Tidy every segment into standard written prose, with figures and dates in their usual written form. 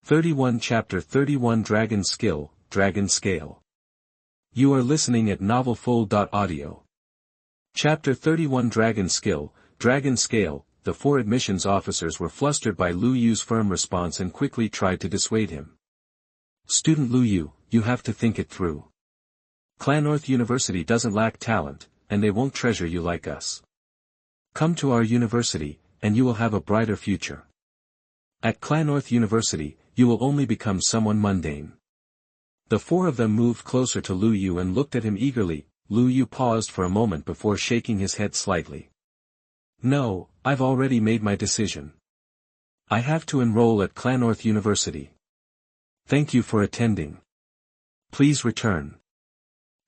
31 Chapter 31 Dragon Skill, Dragon Scale. You are listening at novelfull.audio. Chapter 31 Dragon Skill, Dragon Scale. The four admissions officers were flustered by Lu Yu's firm response and quickly tried to dissuade him. Student Lu Yu, you have to think it through. Clannorth University doesn't lack talent, and they won't treasure you like us. Come to our university, and you will have a brighter future. At Clannorth University, you will only become someone mundane. The four of them moved closer to Lu Yu and looked at him eagerly. Lu Yu paused for a moment before shaking his head slightly. No, I've already made my decision. I have to enroll at Clannorth University. Thank you for attending. Please return.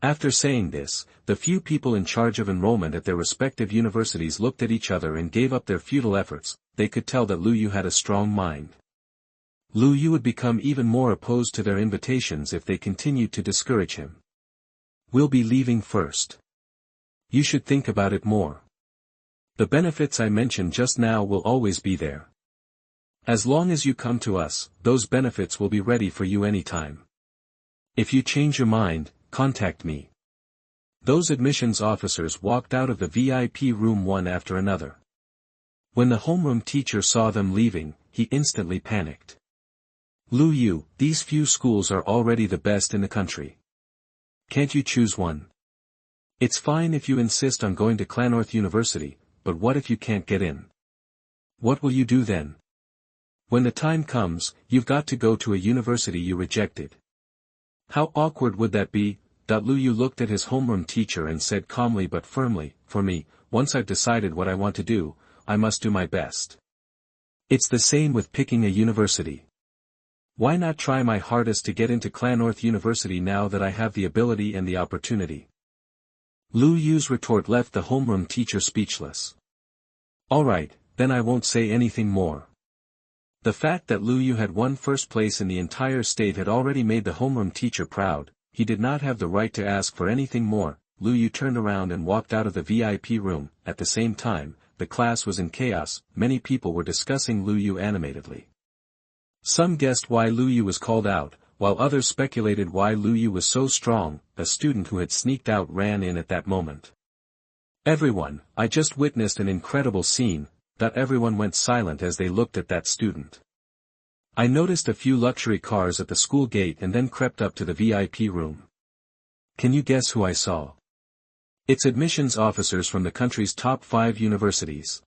After saying this, the few people in charge of enrollment at their respective universities looked at each other and gave up their futile efforts. They could tell that Lu Yu had a strong mind. Lu Yu would become even more opposed to their invitations if they continued to discourage him. We'll be leaving first. You should think about it more. The benefits I mentioned just now will always be there. As long as you come to us, those benefits will be ready for you anytime. If you change your mind, contact me. Those admissions officers walked out of the VIP room one after another. When the homeroom teacher saw them leaving, he instantly panicked. Lu Yu, these few schools are already the best in the country. Can't you choose one? It's fine if you insist on going to Clannorth University, but what if you can't get in? What will you do then? When the time comes, you've got to go to a university you rejected. How awkward would that be? Lu Yu looked at his homeroom teacher and said calmly but firmly, for me, once I've decided what I want to do, I must do my best. It's the same with picking a university. Why not try my hardest to get into Clannorth University now that I have the ability and the opportunity? Lu Yu's retort left the homeroom teacher speechless. Alright, then I won't say anything more. The fact that Lu Yu had won first place in the entire state had already made the homeroom teacher proud. He did not have the right to ask for anything more. Lu Yu turned around and walked out of the VIP room. At the same time, the class was in chaos. Many people were discussing Lu Yu animatedly. Some guessed why Lu Yu was called out, while others speculated why Lu Yu was so strong. A student who had sneaked out ran in at that moment. Everyone, I just witnessed an incredible scene. Everyone went silent as they looked at that student. I noticed a few luxury cars at the school gate and then crept up to the VIP room. Can you guess who I saw? It's admissions officers from the country's top 5 universities.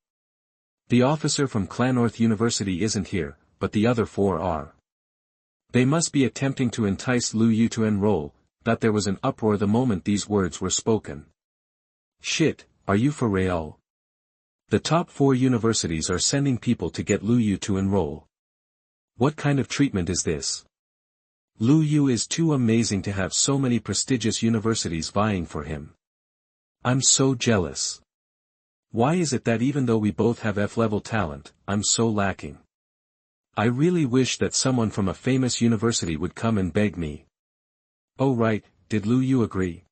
The officer from Clannorth University isn't here, but the other 4 are. They must be attempting to entice Lu Yu to enroll. There was an uproar the moment these words were spoken. Shit, are you for Royale? The top 4 universities are sending people to get Lu Yu to enroll. What kind of treatment is this? Lu Yu is too amazing to have so many prestigious universities vying for him. I'm so jealous. Why is it that even though we both have F-level talent, I'm so lacking? I really wish that someone from a famous university would come and beg me. Oh right, did Lu Yu agree?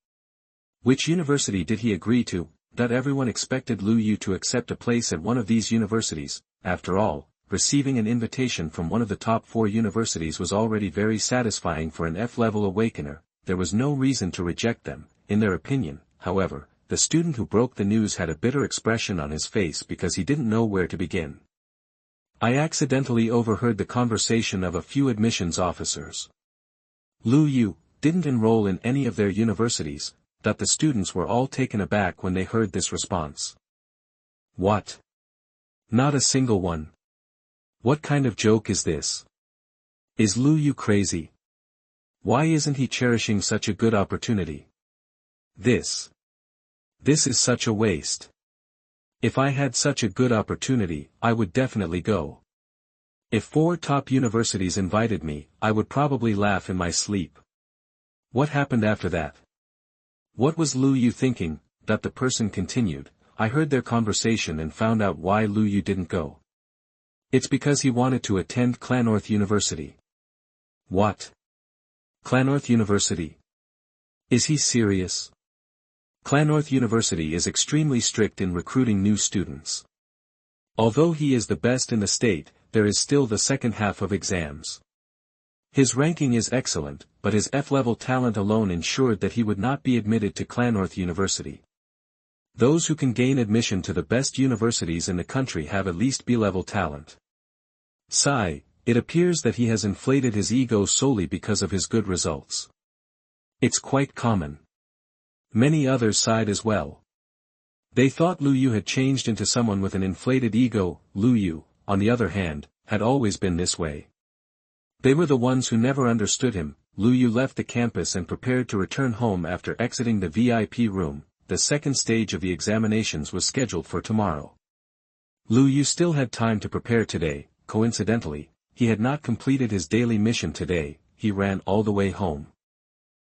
Which university did he agree to? Everyone expected Lu Yu to accept a place at one of these universities. After all, receiving an invitation from one of the top 4 universities was already very satisfying for an F-level awakener. There was no reason to reject them. In their opinion, however, the student who broke the news had a bitter expression on his face because he didn't know where to begin. I accidentally overheard the conversation of a few admissions officers. Lu Yu didn't enroll in any of their universities. The students were all taken aback when they heard this response. What? Not a single one. What kind of joke is this? Is Lu Yu crazy? Why isn't he cherishing such a good opportunity? This is such a waste. If I had such a good opportunity, I would definitely go. If 4 top universities invited me, I would probably laugh in my sleep. What happened after that? What was Lu Yu thinking? The person continued. I heard their conversation and found out why Lu Yu didn't go. It's because he wanted to attend Clannorth University. What? Clannorth University? Is he serious? Clannorth University is extremely strict in recruiting new students. Although he is the best in the state, there is still the second half of exams. His ranking is excellent, but his F-level talent alone ensured that he would not be admitted to Clannorth University. Those who can gain admission to the best universities in the country have at least B-level talent. Sigh, it appears that he has inflated his ego solely because of his good results. It's quite common. Many others sighed as well. They thought Lu Yu had changed into someone with an inflated ego. Lu Yu, on the other hand, had always been this way. They were the ones who never understood him. Lu Yu left the campus and prepared to return home after exiting the VIP room. The second stage of the examinations was scheduled for tomorrow. Lu Yu still had time to prepare today. Coincidentally, he had not completed his daily mission today. He ran all the way home.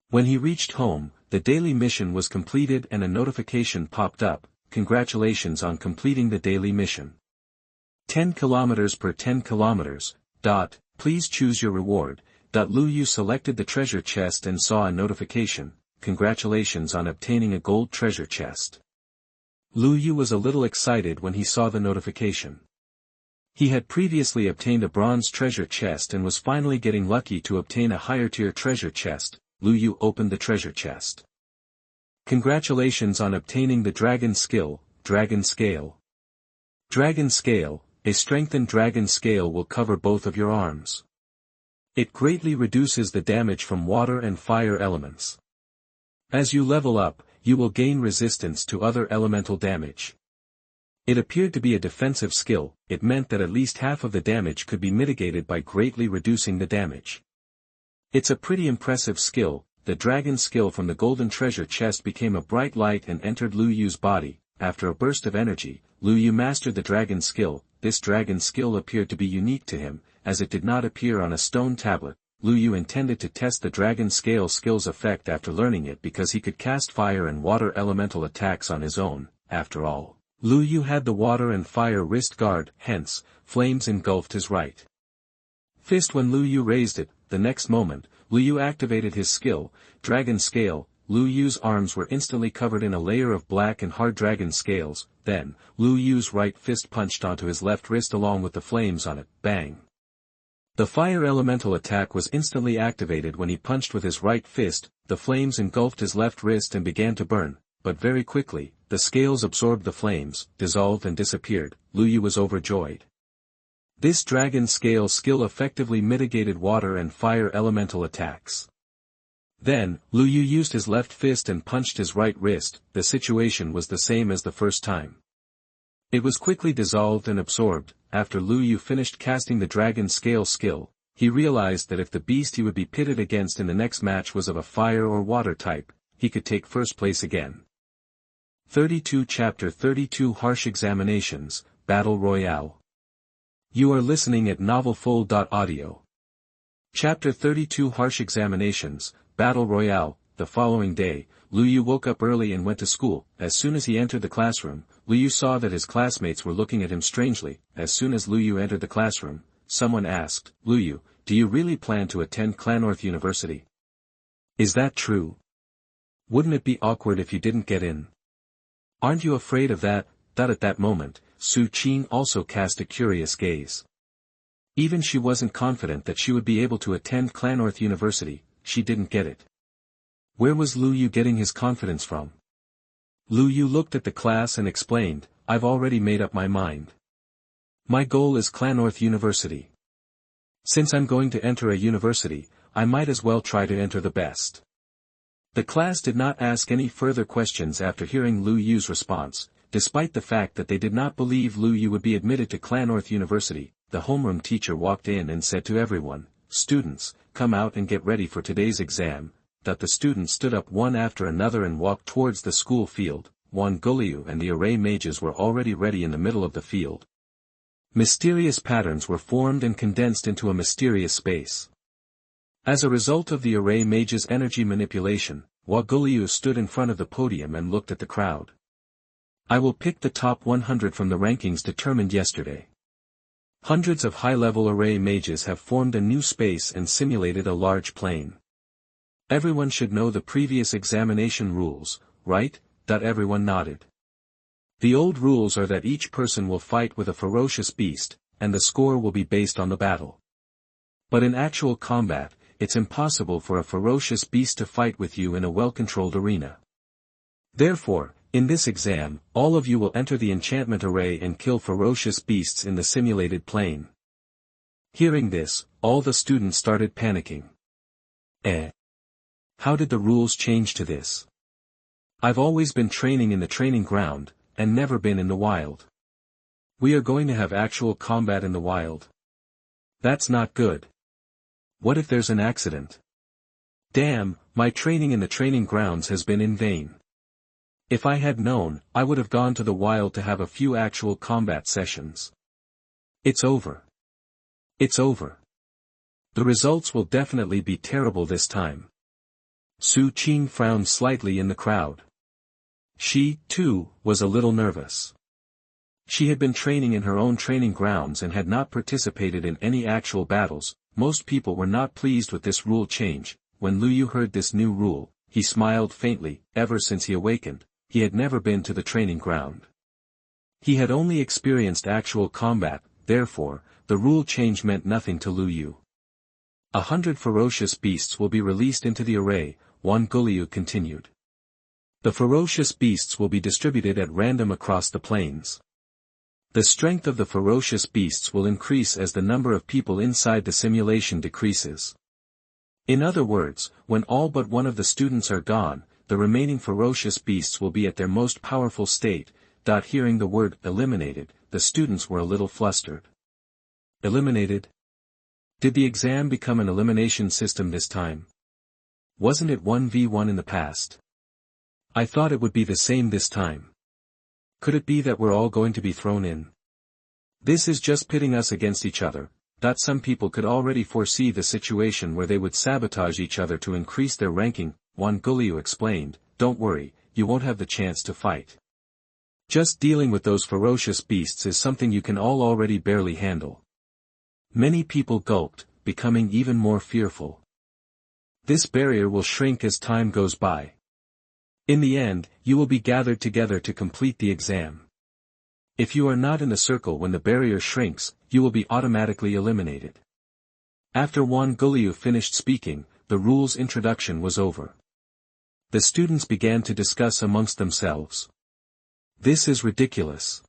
When he reached home, the daily mission was completed and a notification popped up. Congratulations on completing the daily mission. 10 kilometers per 10 kilometers. Please choose your reward. Lu Yu selected the treasure chest and saw a notification. Congratulations on obtaining a gold treasure chest. Lu Yu was a little excited when he saw the notification. He had previously obtained a bronze treasure chest and was finally getting lucky to obtain a higher tier treasure chest. Lu Yu opened the treasure chest. Congratulations on obtaining the dragon skill, Dragon Scale. Dragon Scale, a strengthened dragon scale will cover both of your arms. It greatly reduces the damage from water and fire elements. As you level up, you will gain resistance to other elemental damage. It appeared to be a defensive skill. It meant that at least half of the damage could be mitigated by greatly reducing the damage. It's a pretty impressive skill. The dragon skill from the golden treasure chest became a bright light and entered Lu Yu's body. After a burst of energy, Lu Yu mastered the dragon skill. This dragon skill appeared to be unique to him, as it did not appear on a stone tablet. Lu Yu intended to test the dragon scale skill's effect after learning it because he could cast fire and water elemental attacks on his own. After all, Lu Yu had the water and fire wrist guard, hence, flames engulfed his right fist when Lu Yu raised it. The next moment, Lu Yu activated his skill, Dragon Scale. Lu Yu's arms were instantly covered in a layer of black and hard dragon scales. Then, Lu Yu's right fist punched onto his left wrist along with the flames on it. Bang! The fire elemental attack was instantly activated when he punched with his right fist. The flames engulfed his left wrist and began to burn, but very quickly, the scales absorbed the flames, dissolved and disappeared. Lu Yu was overjoyed. This dragon scale skill effectively mitigated water and fire elemental attacks. Then, Lu Yu used his left fist and punched his right wrist. The situation was the same as the first time. It was quickly dissolved and absorbed. After Lu Yu finished casting the dragon scale skill, he realized that if the beast he would be pitted against in the next match was of a fire or water type, he could take first place again. 32 Chapter 32 Harsh Examinations, Battle Royale. You are listening at novelfull.audio. Chapter 32 Harsh Examinations, Battle Royale. The following day, Lu Yu woke up early and went to school. As soon as he entered the classroom, Lu Yu saw that his classmates were looking at him strangely. As soon as Lu Yu entered the classroom, someone asked, "Lu Yu, do you really plan to attend Clannorth University? Is that true? Wouldn't it be awkward if you didn't get in? Aren't you afraid of that?" At that moment, Su Qin also cast a curious gaze. Even she wasn't confident that she would be able to attend Clannorth University. She didn't get it. Where was Lu Yu getting his confidence from? Lu Yu looked at the class and explained, "I've already made up my mind. My goal is Clannorth University. Since I'm going to enter a university, I might as well try to enter the best." The class did not ask any further questions after hearing Lu Yu's response. Despite the fact that they did not believe Lu Yu would be admitted to Clannorth University, the homeroom teacher walked in and said to everyone, "Students, come out and get ready for today's exam." The students stood up one after another and walked towards the school field. Wan Guliu and the array mages were already ready in the middle of the field. Mysterious patterns were formed and condensed into a mysterious space. As a result of the array mages' energy manipulation, Wan Guliu stood in front of the podium and looked at the crowd. "I will pick the top 100 from the rankings determined yesterday." Hundreds of high-level array mages have formed a new space and simulated a large plane. Everyone should know the previous examination rules, right? Everyone nodded. The old rules are that each person will fight with a ferocious beast, and the score will be based on the battle. But in actual combat, it's impossible for a ferocious beast to fight with you in a well-controlled arena. Therefore, in this exam, all of you will enter the enchantment array and kill ferocious beasts in the simulated plane. Hearing this, all the students started panicking. How did the rules change to this? I've always been training in the training ground, and never been in the wild. We are going to have actual combat in the wild. That's not good. What if there's an accident? Damn, my training in the training grounds has been in vain. If I had known, I would have gone to the wild to have a few actual combat sessions. It's over. It's over. The results will definitely be terrible this time. Su Qing frowned slightly in the crowd. She, too, was a little nervous. She had been training in her own training grounds and had not participated in any actual battles. Most people were not pleased with this rule change. When Lu Yu heard this new rule, he smiled faintly. Ever since he awakened, he had never been to the training ground. He had only experienced actual combat, therefore, the rule change meant nothing to Lu Yu. 100 ferocious beasts will be released into the array, Wan Guliu continued. The ferocious beasts will be distributed at random across the plains. The strength of the ferocious beasts will increase as the number of people inside the simulation decreases. In other words, when all but one of the students are gone, the remaining ferocious beasts will be at their most powerful state. Hearing the word eliminated, the students were a little flustered. Eliminated? Did the exam become an elimination system this time? Wasn't it 1v1 in the past? I thought it would be the same this time. Could it be that we're all going to be thrown in? This is just pitting us against each other. Some people could already foresee the situation where they would sabotage each other to increase their ranking. Wan Guliu explained, don't worry, you won't have the chance to fight. Just dealing with those ferocious beasts is something you can all already barely handle. Many people gulped, becoming even more fearful. This barrier will shrink as time goes by. In the end, you will be gathered together to complete the exam. If you are not in the circle when the barrier shrinks, you will be automatically eliminated. After Wan Guliu finished speaking, the rules introduction was over. The students began to discuss amongst themselves. This is ridiculous.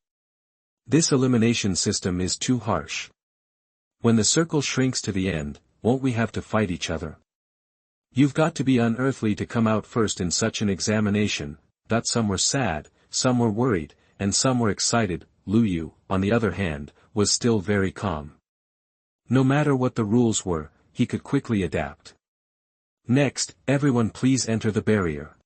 This elimination system is too harsh. When the circle shrinks to the end, won't we have to fight each other? You've got to be unearthly to come out first in such an examination. Some were sad, some were worried, and some were excited. Lu Yu, on the other hand, was still very calm. No matter what the rules were, he could quickly adapt. Next, everyone please enter the barrier.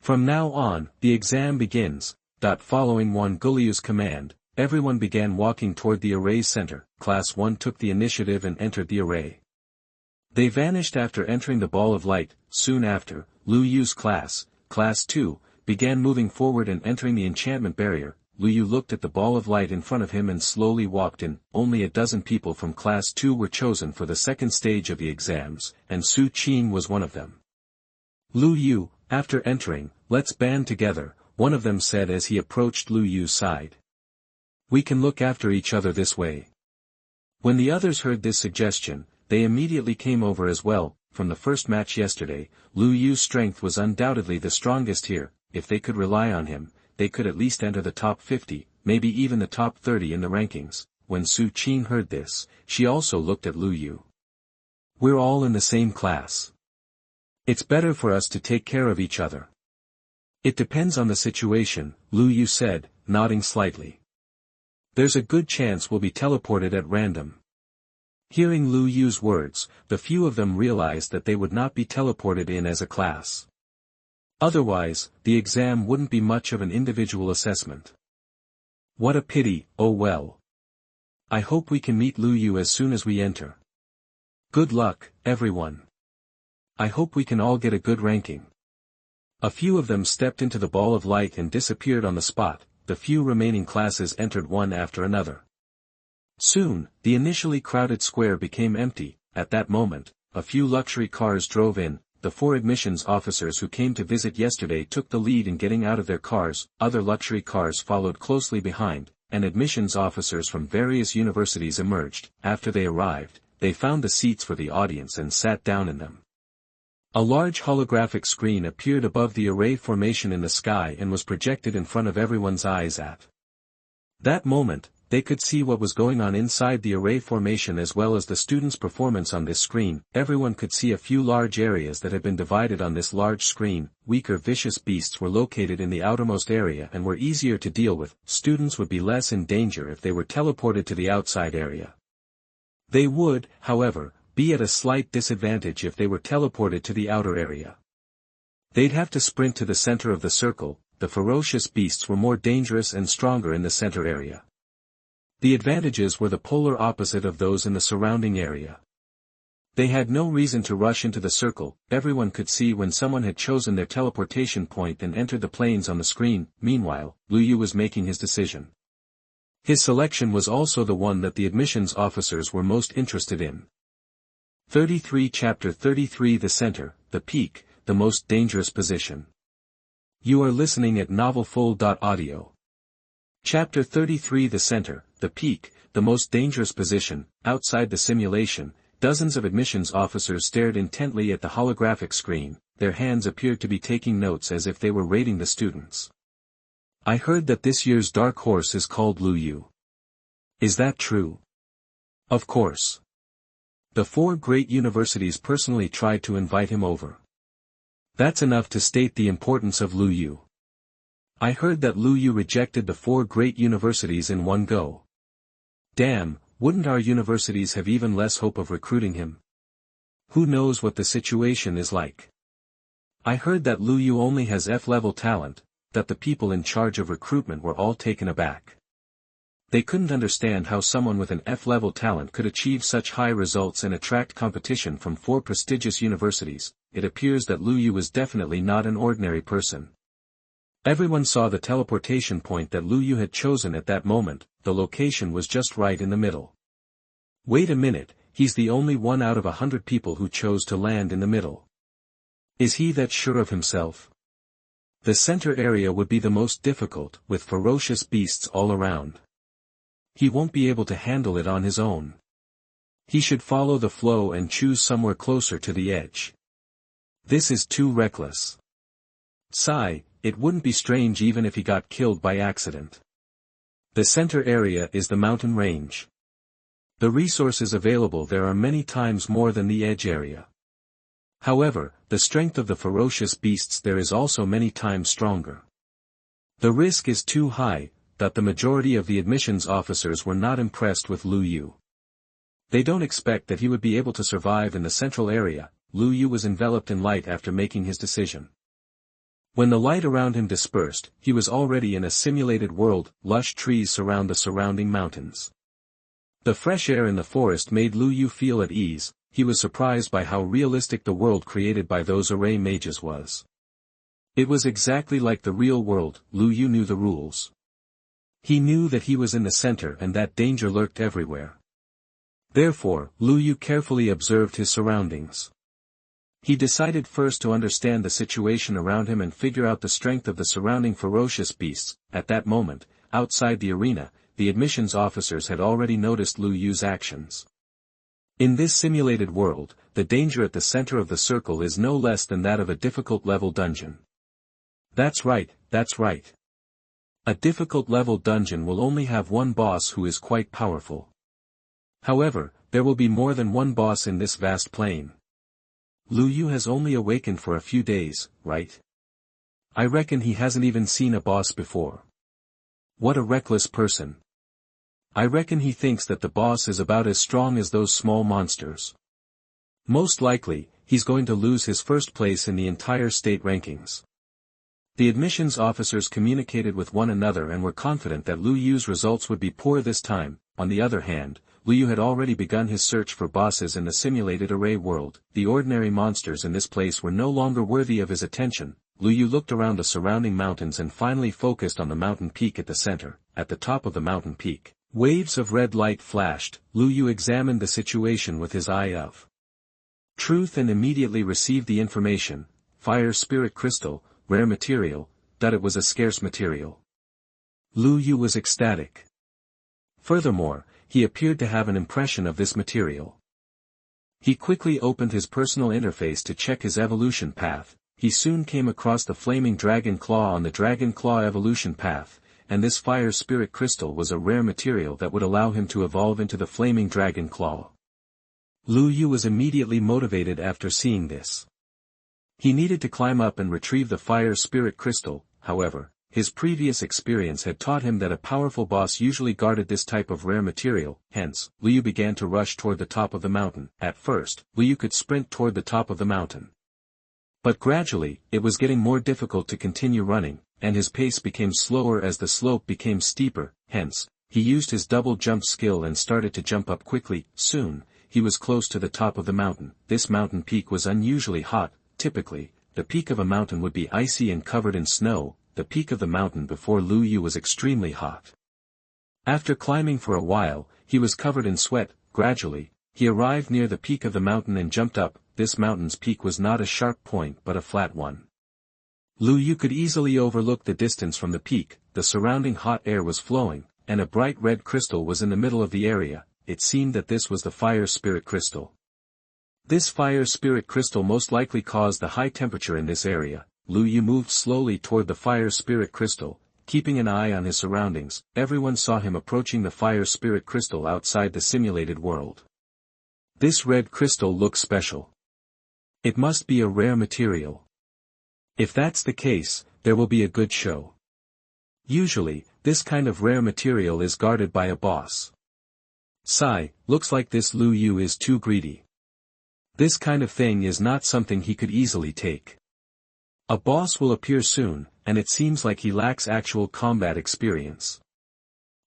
From now on, the exam begins. Following Wan Guliu's command, everyone began walking toward the array's center. Class 1 took the initiative and entered the array. They vanished after entering the ball of light. Soon after, Lu Yu's class, Class 2, began moving forward and entering the enchantment barrier. Lu Yu looked at the ball of light in front of him and slowly walked in. Only a dozen people from Class 2 were chosen for the second stage of the exams, and Su Qing was one of them. Lu Yu, after entering, let's band together, one of them said as he approached Lu Yu's side. We can look after each other this way. When the others heard this suggestion, they immediately came over as well. From the first match yesterday, Lu Yu's strength was undoubtedly the strongest here. If they could rely on him, they could at least enter the top 50, maybe even the top 30 in the rankings. When Su Qing heard this, she also looked at Lu Yu. We're all in the same class. It's better for us to take care of each other. It depends on the situation, Lu Yu said, nodding slightly. There's a good chance we'll be teleported at random. Hearing Lu Yu's words, the few of them realized that they would not be teleported in as a class. Otherwise, the exam wouldn't be much of an individual assessment. What a pity. Oh well. I hope we can meet Lu Yu as soon as we enter. Good luck, everyone. I hope we can all get a good ranking. A few of them stepped into the ball of light and disappeared on the spot. The few remaining classes entered one after another. Soon, the initially crowded square became empty. At that moment, a few luxury cars drove in. The 4 admissions officers who came to visit yesterday took the lead in getting out of their cars. Other luxury cars followed closely behind, and admissions officers from various universities emerged. After they arrived, they found the seats for the audience and sat down in them. A large holographic screen appeared above the array formation in the sky and was projected in front of everyone's eyes at that moment. They could see what was going on inside the array formation as well as the students' performance on this screen. Everyone could see a few large areas that had been divided on this large screen. Weaker vicious beasts were located in the outermost area and were easier to deal with. Students would be less in danger if they were teleported to the outside area. They would, however, be at a slight disadvantage if they were teleported to the outer area. They'd have to sprint to the center of the circle. The ferocious beasts were more dangerous and stronger in the center area. The advantages were the polar opposite of those in the surrounding area. They had no reason to rush into the circle. Everyone could see when someone had chosen their teleportation point and entered the planes on the screen. Meanwhile, Lu Yu was making his decision. His selection was also the one that the admissions officers were most interested in. 33 Chapter 33 The Center, the Peak, the Most Dangerous Position. You are listening at novelfull.audio. Chapter 33 The Center, the Peak, the Most Dangerous Position. Outside the simulation, dozens of admissions officers stared intently at the holographic screen. Their hands appeared to be taking notes as if they were rating the students. I heard that this year's dark horse is called Lu Yu. Is that true? Of course. The 4 great universities personally tried to invite him over. That's enough to state the importance of Lu Yu. I heard that Lu Yu rejected the 4 great universities in one go. Damn, wouldn't our universities have even less hope of recruiting him? Who knows what the situation is like? I heard that Lu Yu only has F-level talent, that the people in charge of recruitment were all taken aback. They couldn't understand how someone with an F-level talent could achieve such high results and attract competition from 4 prestigious universities. It appears that Lu Yu was definitely not an ordinary person. Everyone saw the teleportation point that Lu Yu had chosen at that moment. The location was just right in the middle. Wait a minute, he's the only one out of 100 people who chose to land in the middle. Is he that sure of himself? The center area would be the most difficult, with ferocious beasts all around. He won't be able to handle it on his own. He should follow the flow and choose somewhere closer to the edge. This is too reckless. Sigh, it wouldn't be strange even if he got killed by accident. The center area is the mountain range. The resources available there are many times more than the edge area. However, the strength of the ferocious beasts there is also many times stronger. The risk is too high, that the majority of the admissions officers were not impressed with Lu Yu. They don't expect that he would be able to survive in the central area. Lu Yu was enveloped in light after making his decision. When the light around him dispersed, he was already in a simulated world. Lush trees surround the surrounding mountains. The fresh air in the forest made Lu Yu feel at ease. He was surprised by how realistic the world created by those array mages was. It was exactly like the real world. Lu Yu knew the rules. He knew that he was in the center and that danger lurked everywhere. Therefore, Lu Yu carefully observed his surroundings. He decided first to understand the situation around him and figure out the strength of the surrounding ferocious beasts. At that moment, outside the arena, the admissions officers had already noticed Lu Yu's actions. In this simulated world, the danger at the center of the circle is no less than that of a difficult level dungeon. That's right, that's right. A difficult level dungeon will only have one boss who is quite powerful. However, there will be more than one boss in this vast plane. Lu Yu has only awakened for a few days, right? I reckon he hasn't even seen a boss before. What a reckless person. I reckon he thinks that the boss is about as strong as those small monsters. Most likely, he's going to lose his first place in the entire state rankings. The admissions officers communicated with one another and were confident that Lu Yu's results would be poor this time. On the other hand, Lu Yu had already begun his search for bosses in the simulated array world. The ordinary monsters in this place were no longer worthy of his attention. Lu Yu looked around the surrounding mountains and finally focused on the mountain peak at the center. At the top of the mountain peak, waves of red light flashed. Lu Yu examined the situation with his eye of truth and immediately received the information, fire spirit crystal, rare material, that it was a scarce material. Lu Yu was ecstatic. Furthermore, he appeared to have an impression of this material. He quickly opened his personal interface to check his evolution path. He soon came across the flaming dragon claw on the dragon claw evolution path, and this fire spirit crystal was a rare material that would allow him to evolve into the flaming dragon claw. Lu Yu was immediately motivated after seeing this. He needed to climb up and retrieve the fire spirit crystal. However, his previous experience had taught him that a powerful boss usually guarded this type of rare material. Hence, Lu Yu began to rush toward the top of the mountain. At first, Lu Yu could sprint toward the top of the mountain. But gradually, it was getting more difficult to continue running, and his pace became slower as the slope became steeper. Hence, he used his double jump skill and started to jump up quickly. Soon, he was close to the top of the mountain. This mountain peak was unusually hot. Typically, the peak of a mountain would be icy and covered in snow. The peak of the mountain before Lu Yu was extremely hot. After climbing for a while, he was covered in sweat. Gradually, he arrived near the peak of the mountain and jumped up. This mountain's peak was not a sharp point but a flat one. Lu Yu could easily overlook the distance from the peak. The surrounding hot air was flowing, and a bright red crystal was in the middle of the area. It seemed that this was the fire spirit crystal. This fire spirit crystal most likely caused the high temperature in this area. Lu Yu moved slowly toward the fire spirit crystal, keeping an eye on his surroundings. Everyone saw him approaching the fire spirit crystal outside the simulated world. This red crystal looks special. It must be a rare material. If that's the case, there will be a good show. Usually, this kind of rare material is guarded by a boss. Sigh, looks like this Lu Yu is too greedy. This kind of thing is not something he could easily take. A boss will appear soon, and it seems like he lacks actual combat experience.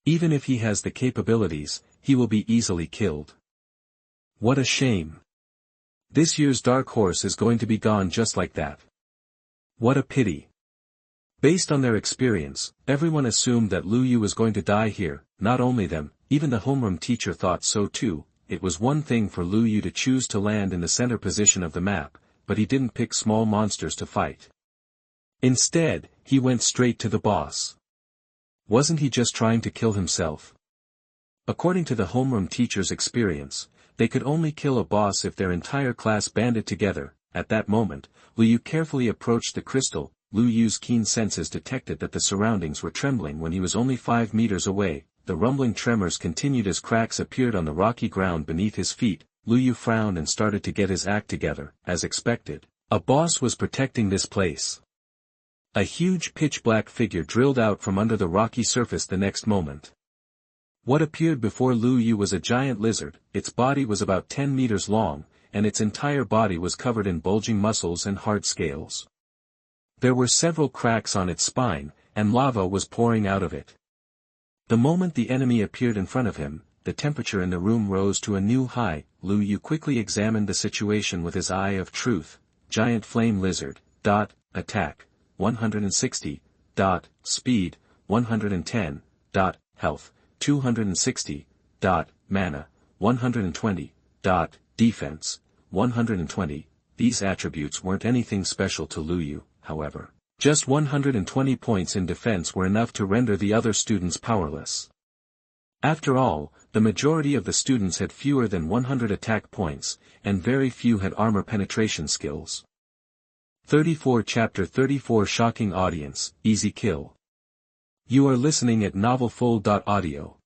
Even if he has the capabilities, he will be easily killed. What a shame. This year's Dark Horse is going to be gone just like that. What a pity. Based on their experience, everyone assumed that Lu Yu was going to die here. Not only them, even the homeroom teacher thought so too. It was one thing for Lu Yu to choose to land in the center position of the map, but he didn't pick small monsters to fight. Instead, he went straight to the boss. Wasn't he just trying to kill himself? According to the homeroom teacher's experience, they could only kill a boss if their entire class banded together. At that moment, Lu Yu carefully approached the crystal. Lu Yu's keen senses detected that the surroundings were trembling when he was only 5 meters away. The rumbling tremors continued as cracks appeared on the rocky ground beneath his feet. Lu Yu frowned and started to get his act together. As expected, a boss was protecting this place. A huge pitch-black figure drilled out from under the rocky surface the next moment. What appeared before Lu Yu was a giant lizard. Its body was about 10 meters long, and its entire body was covered in bulging muscles and hard scales. There were several cracks on its spine, and lava was pouring out of it. The moment the enemy appeared in front of him, the temperature in the room rose to a new high. Lu Yu quickly examined the situation with his eye of truth. Giant flame lizard. Attack. 160. Speed. 110. Health. 260. Mana. 120. Defense. 120. These attributes weren't anything special to Lu Yu, however. Just 120 points in defense were enough to render the other students powerless. After all, the majority of the students had fewer than 100 attack points, and very few had armor penetration skills. 34 Chapter 34 Shocking Audience, Easy Kill. You are listening at novelfull.audio.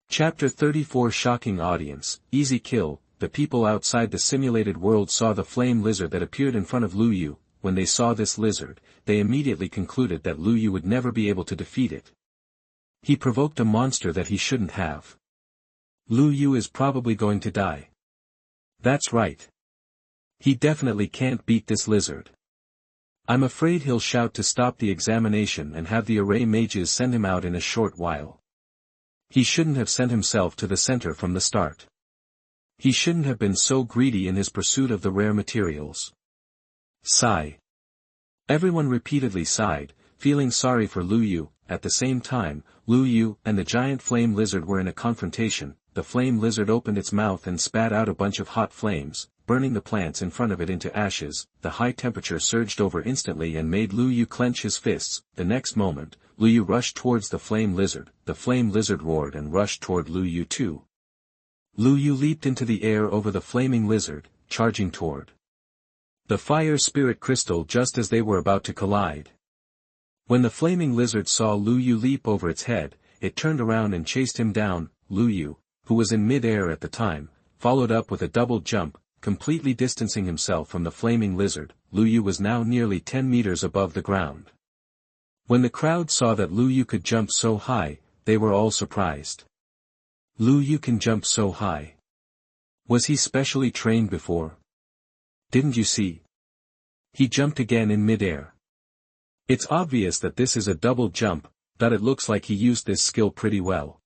Chapter 34 Shocking Audience, Easy Kill. The people outside the simulated world saw the flame lizard that appeared in front of Lu Yu. When they saw this lizard, they immediately concluded that Lu Yu would never be able to defeat it. He provoked a monster that he shouldn't have. Lu Yu is probably going to die. That's right. He definitely can't beat this lizard. I'm afraid he'll shout to stop the examination and have the array mages send him out in a short while. He shouldn't have sent himself to the center from the start. He shouldn't have been so greedy in his pursuit of the rare materials. Sigh. Everyone repeatedly sighed, feeling sorry for Lu Yu. At the same time, Lu Yu and the giant flame lizard were in a confrontation. The flame lizard opened its mouth and spat out a bunch of hot flames, burning the plants in front of it into ashes. The high temperature surged over instantly and made Lu Yu clench his fists. The next moment, Lu Yu rushed towards the flame lizard. The flame lizard roared and rushed toward Lu Yu too. Lu Yu leaped into the air over the flaming lizard, charging toward the fire spirit crystal just as they were about to collide. When the flaming lizard saw Lu Yu leap over its head, it turned around and chased him down. Lu Yu, who was in mid-air at the time, followed up with a double jump, completely distancing himself from the flaming lizard. Lu Yu was now nearly 10 meters above the ground. When the crowd saw that Lu Yu could jump so high, they were all surprised. Lu Yu can jump so high. Was he specially trained before? Didn't you see? He jumped again in mid-air. It's obvious that this is a double jump, that it looks like he used this skill pretty well.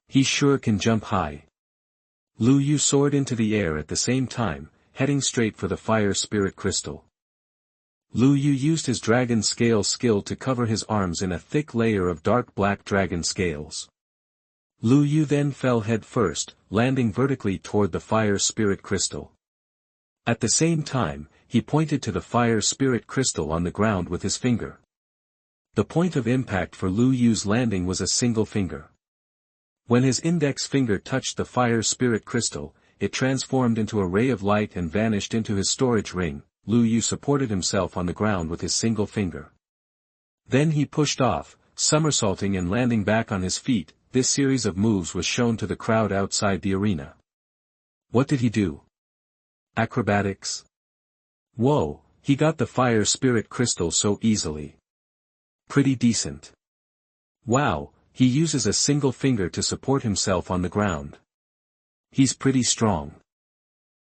He sure can jump high. Lu Yu soared into the air at the same time, heading straight for the fire spirit crystal. Lu Yu used his dragon scale skill to cover his arms in a thick layer of dark black dragon scales. Lu Yu then fell head first, landing vertically toward the fire spirit crystal. At the same time, he pointed to the fire spirit crystal on the ground with his finger. The point of impact for Lu Yu's landing was a single finger. When his index finger touched the fire spirit crystal, it transformed into a ray of light and vanished into his storage ring. Lu Yu supported himself on the ground with his single finger. Then he pushed off, somersaulting and landing back on his feet. This series of moves was shown to the crowd outside the arena. What did he do? Acrobatics? Whoa, he got the fire spirit crystal so easily. Pretty decent. Wow, he uses a single finger to support himself on the ground. He's pretty strong.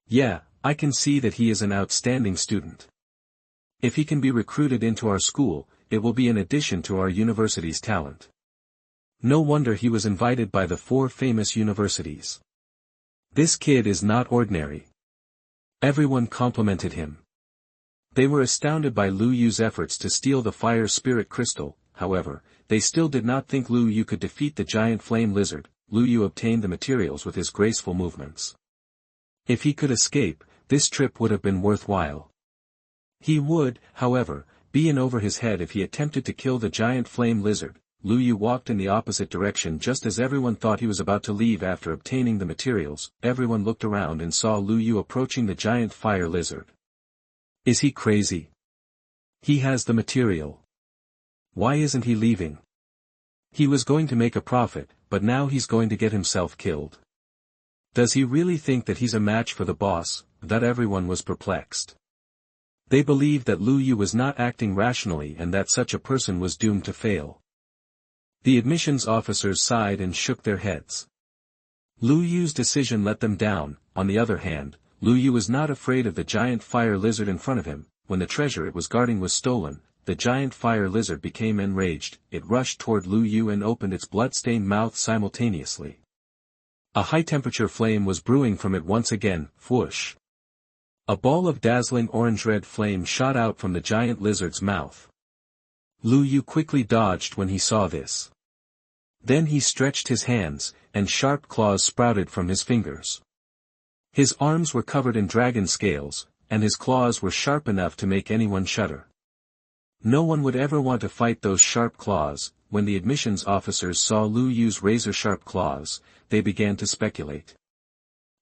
Yeah, I can see that he is an outstanding student. If he can be recruited into our school, it will be an addition to our university's talent. No wonder he was invited by the 4 famous universities. This kid is not ordinary. Everyone complimented him. They were astounded by Lu Yu's efforts to steal the fire spirit crystal. However, they still did not think Lu Yu could defeat the giant flame lizard. Lu Yu obtained the materials with his graceful movements. If he could escape, this trip would have been worthwhile. He would, however, be in over his head if he attempted to kill the giant flame lizard. Lu Yu walked in the opposite direction just as everyone thought he was about to leave after obtaining the materials. Everyone looked around and saw Lu Yu approaching the giant fire lizard. Is he crazy? He has the material. Why isn't he leaving? He was going to make a profit, but now he's going to get himself killed. Does he really think that he's a match for the boss? That everyone was perplexed. They believed that Lu Yu was not acting rationally and that such a person was doomed to fail. The admissions officers sighed and shook their heads. Lu Yu's decision let them down. On the other hand, Lu Yu was not afraid of the giant fire lizard in front of him. When the treasure it was guarding was stolen, the giant fire lizard became enraged. It rushed toward Lu Yu and opened its blood-stained mouth simultaneously. A high-temperature flame was brewing from it once again. Whoosh! A ball of dazzling orange-red flame shot out from the giant lizard's mouth. Lu Yu quickly dodged when he saw this. Then he stretched his hands, and sharp claws sprouted from his fingers. His arms were covered in dragon scales, and his claws were sharp enough to make anyone shudder. No one would ever want to fight those sharp claws. When the admissions officers saw Lu Yu's razor-sharp claws, they began to speculate.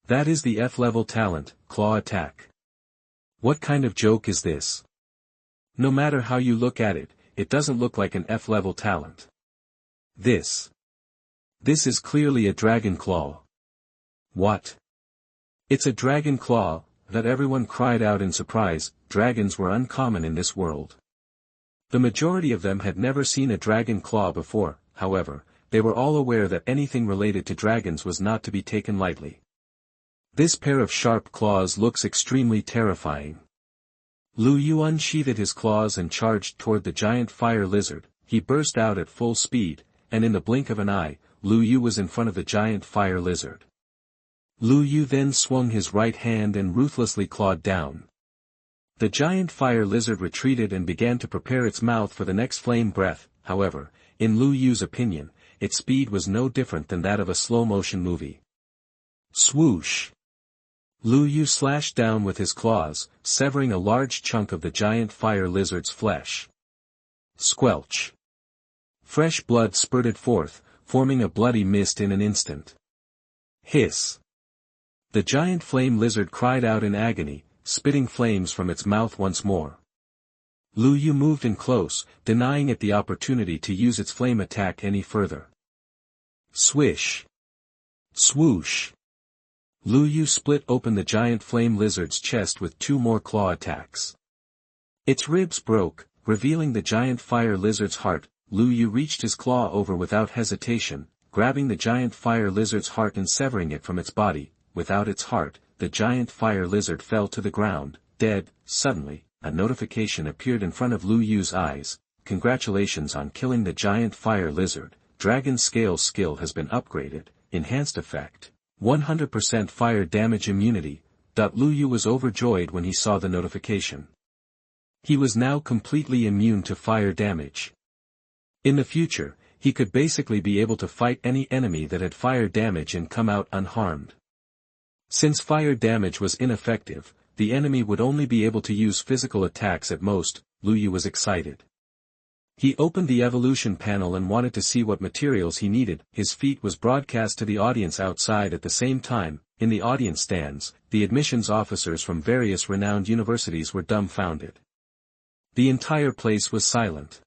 That is the F-level talent, claw attack. What kind of joke is this? No matter how you look at it, it doesn't look like an F-level talent. This is clearly a dragon claw. What? It's a dragon claw, that everyone cried out in surprise. Dragons were uncommon in this world. The majority of them had never seen a dragon claw before. However, they were all aware that anything related to dragons was not to be taken lightly. This pair of sharp claws looks extremely terrifying. Lu Yu unsheathed his claws and charged toward the giant fire lizard. He burst out at full speed, and in the blink of an eye, Lu Yu was in front of the giant fire lizard. Lu Yu then swung his right hand and ruthlessly clawed down. The giant fire lizard retreated and began to prepare its mouth for the next flame breath. However, in Lu Yu's opinion, its speed was no different than that of a slow-motion movie. Swoosh! Lu Yu slashed down with his claws, severing a large chunk of the giant fire lizard's flesh. Squelch! Fresh blood spurted forth, forming a bloody mist in an instant. Hiss! The giant flame lizard cried out in agony, spitting flames from its mouth once more. Lu Yu moved in close, denying it the opportunity to use its flame attack any further. Swish! Swoosh! Lu Yu split open the giant flame lizard's chest with 2 more claw attacks. Its ribs broke, revealing the giant fire lizard's heart. Lu Yu reached his claw over without hesitation, grabbing the giant fire lizard's heart and severing it from its body. Without its heart, the giant fire lizard fell to the ground, dead. Suddenly, a notification appeared in front of Lu Yu's eyes. Congratulations on killing the giant fire lizard. Dragon Scale skill has been upgraded. Enhanced effect. 100% fire damage immunity. Lu Yu was overjoyed when he saw the notification. He was now completely immune to fire damage. In the future, he could basically be able to fight any enemy that had fire damage and come out unharmed. Since fire damage was ineffective, the enemy would only be able to use physical attacks at most. Lu Yu was excited. He opened the evolution panel and wanted to see what materials he needed. His feat was broadcast to the audience outside at the same time. In the audience stands, the admissions officers from various renowned universities were dumbfounded. The entire place was silent.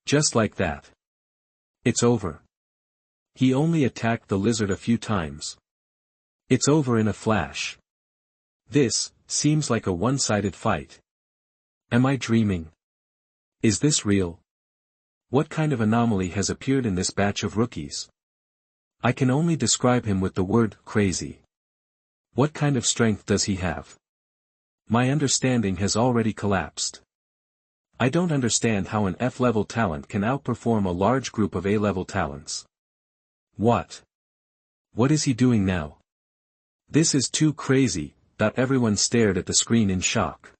Just like that. It's over. He only attacked the lizard a few times. It's over in a flash. This seems like a one-sided fight. Am I dreaming? Is this real? What kind of anomaly has appeared in this batch of rookies? I can only describe him with the word crazy. What kind of strength does he have? My understanding has already collapsed. I don't understand how an F-level talent can outperform a large group of A-level talents. What? What is he doing now? This is too crazy. Everyone stared at the screen in shock.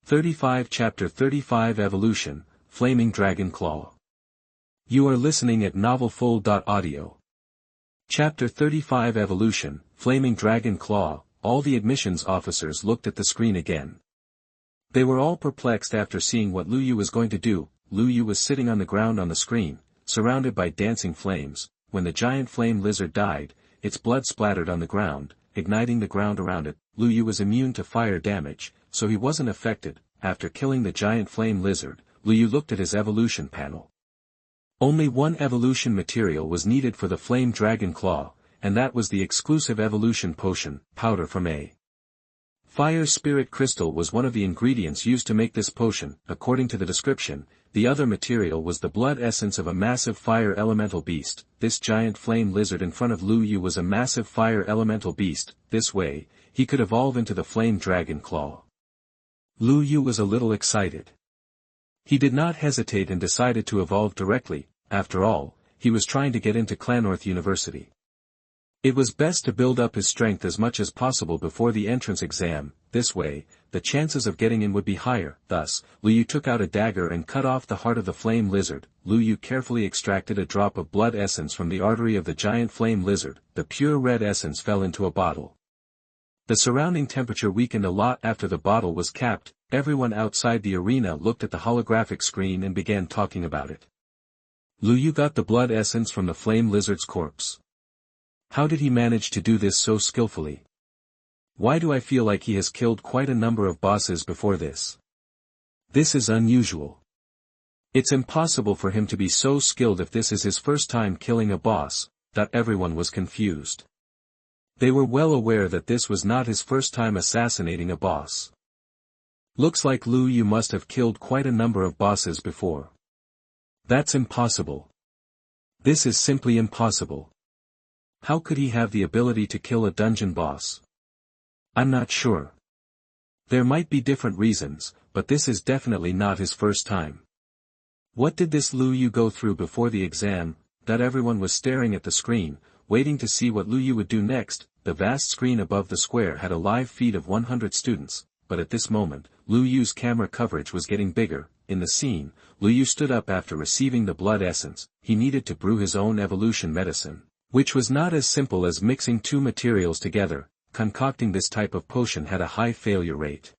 35 Chapter 35 Evolution, Flaming Dragon Claw. You are listening at novelfull.audio. Chapter 35 Evolution, Flaming Dragon Claw. All the admissions officers looked at the screen again. They were all perplexed after seeing what Lu Yu was going to do. Lu Yu was sitting on the ground on the screen, surrounded by dancing flames. When the giant flame lizard died, its blood splattered on the ground, igniting the ground around it. Lu Yu was immune to fire damage, so he wasn't affected. After killing the giant flame lizard, Lu Yu looked at his evolution panel. Only one evolution material was needed for the flame dragon claw, and that was the exclusive evolution potion, powder from A. Fire spirit crystal was one of the ingredients used to make this potion. According to the description, the other material was the blood essence of a massive fire elemental beast. This giant flame lizard in front of Lu Yu was a massive fire elemental beast. This way, he could evolve into the flame dragon claw. Lu Yu was a little excited. He did not hesitate and decided to evolve directly. After all, he was trying to get into Clannorth University. It was best to build up his strength as much as possible before the entrance exam. This way, the chances of getting in would be higher. Thus, Lu Yu took out a dagger and cut off the heart of the flame lizard. Lu Yu carefully extracted a drop of blood essence from the artery of the giant flame lizard. The pure red essence fell into a bottle. The surrounding temperature weakened a lot after the bottle was capped. Everyone outside the arena looked at the holographic screen and began talking about it. Lu Yu got the blood essence from the flame lizard's corpse. How did he manage to do this so skillfully? Why do I feel like he has killed quite a number of bosses before this? This is unusual. It's impossible for him to be so skilled if this is his first time killing a boss. Everyone was confused. They were well aware that this was not his first time assassinating a boss. Looks like Lu Yu must have killed quite a number of bosses before. That's impossible. This is simply impossible. How could he have the ability to kill a dungeon boss? I'm not sure. There might be different reasons, but this is definitely not his first time. What did this Lu Yu go through before the exam? Everyone was staring at the screen, waiting to see what Lu Yu would do next. The vast screen above the square had a live feed of 100 students, but at this moment, Lu Yu's camera coverage was getting bigger. In the scene, Lu Yu stood up after receiving the blood essence. He needed to brew his own evolution medicine, which was not as simple as mixing two materials together. Concocting this type of potion had a high failure rate.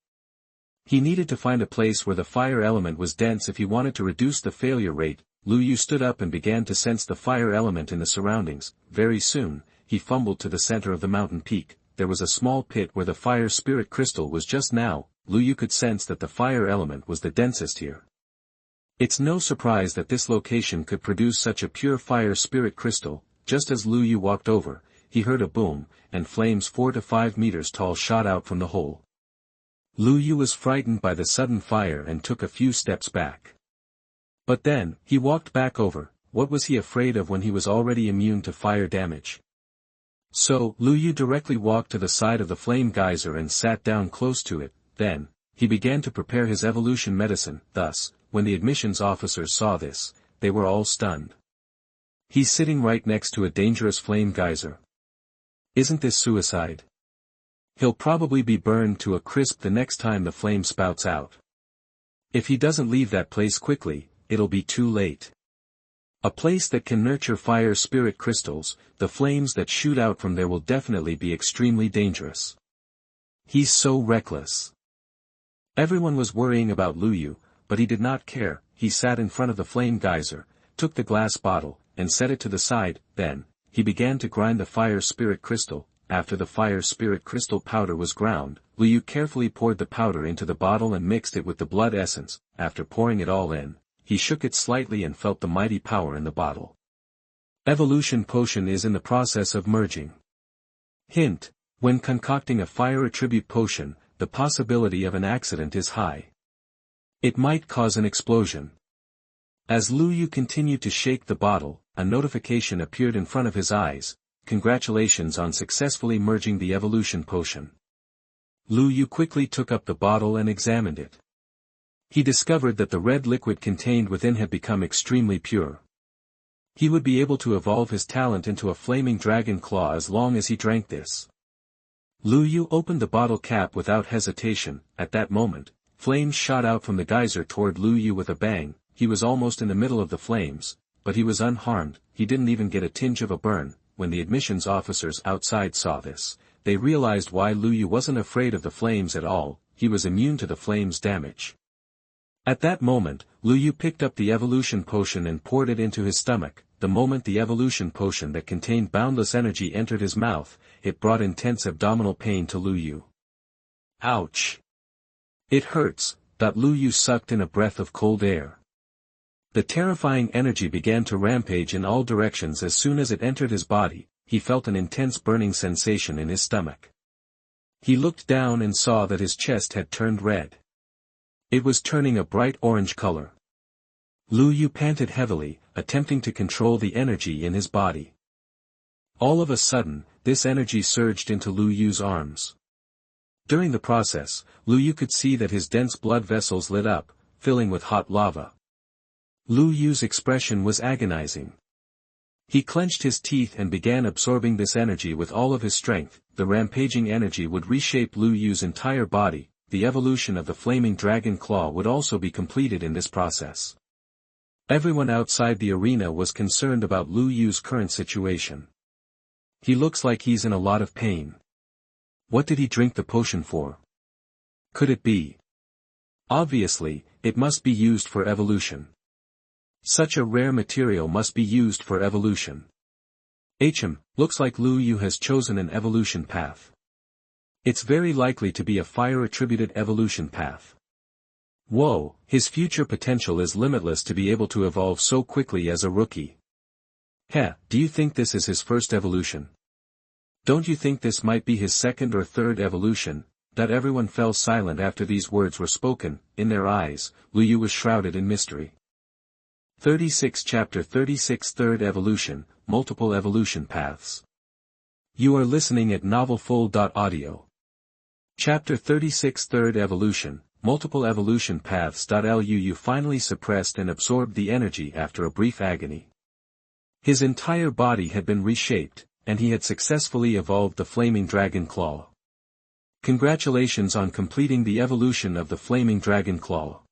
He needed to find a place where the fire element was dense if he wanted to reduce the failure rate. Lu Yu stood up and began to sense the fire element in the surroundings. Very soon, he fumbled to the center of the mountain peak. there was a small pit where the fire spirit crystal was just now. Lu Yu could sense that the fire element was the densest here. It's no surprise that this location could produce such a pure fire spirit crystal. Just as Lu Yu walked over, he heard a boom, and flames 4 to 5 meters tall shot out from the hole. Lu Yu was frightened by the sudden fire and took a few steps back. But then, he walked back over. What was he afraid of when he was already immune to fire damage? So, Lu Yu directly walked to the side of the flame geyser and sat down close to it. Then, he began to prepare his evolution medicine. Thus, when the admissions officers saw this, they were all stunned. He's sitting right next to a dangerous flame geyser. Isn't this suicide? He'll probably be burned to a crisp the next time the flame spouts out. If he doesn't leave that place quickly, it'll be too late. A place that can nurture fire spirit crystals, the flames that shoot out from there will definitely be extremely dangerous. He's so reckless. Everyone was worrying about Lu Yu, but he did not care. He sat in front of the flame geyser, took the glass bottle, and set it to the side. Then, he began to grind the fire spirit crystal. After the fire spirit crystal powder was ground, Lu Yu carefully poured the powder into the bottle and mixed it with the blood essence. After pouring it all in, he shook it slightly and felt the mighty power in the bottle. Evolution potion is in the process of merging. Hint: when concocting a fire attribute potion, the possibility of an accident is high. It might cause an explosion. As Lu Yu continued to shake the bottle, a notification appeared in front of his eyes. Congratulations on successfully merging the evolution potion. Lu Yu quickly took up the bottle and examined it. He discovered that the red liquid contained within had become extremely pure. He would be able to evolve his talent into a flaming dragon claw as long as he drank this. Lu Yu opened the bottle cap without hesitation. At that moment, flames shot out from the geyser toward Lu Yu with a bang. He was almost in the middle of the flames, but he was unharmed. He didn't even get a tinge of a burn. When the admissions officers outside saw this, they realized why Lu Yu wasn't afraid of the flames at all. He was immune to the flames' damage. At that moment, Lu Yu picked up the evolution potion and poured it into his stomach. The moment the evolution potion that contained boundless energy entered his mouth, it brought intense abdominal pain to Lu Yu. Ouch! It hurts. Lu Yu sucked in a breath of cold air. The terrifying energy began to rampage in all directions. As soon as it entered his body, he felt an intense burning sensation in his stomach. He looked down and saw that his chest had turned red. It was turning a bright orange color. Lu Yu panted heavily, attempting to control the energy in his body. All of a sudden, this energy surged into Lu Yu's arms. During the process, Lu Yu could see that his dense blood vessels lit up, filling with hot lava. Lu Yu's expression was agonizing. He clenched his teeth and began absorbing this energy with all of his strength. The rampaging energy would reshape Lu Yu's entire body. The evolution of the flaming dragon claw would also be completed in this process. Everyone outside the arena was concerned about Lu Yu's current situation. He looks like he's in a lot of pain. What did he drink the potion for? Could it be? Obviously, it must be used for evolution. Such a rare material must be used for evolution. Looks like Lu Yu has chosen an evolution path. It's very likely to be a fire-attributed evolution path. Whoa, his future potential is limitless to be able to evolve so quickly as a rookie. Do you think this is his first evolution? Don't you think this might be his second or third evolution? Everyone fell silent after these words were spoken. In their eyes, Lu Yu was shrouded in mystery. 36 Chapter 36 Third Evolution, Multiple Evolution Paths. You are listening at novelfull.audio. Chapter 36 Third Evolution, Multiple Evolution Paths. Lu Yu finally suppressed and absorbed the energy after a brief agony. His entire body had been reshaped, and he had successfully evolved the flaming dragon claw. Congratulations on completing the evolution of the flaming dragon claw.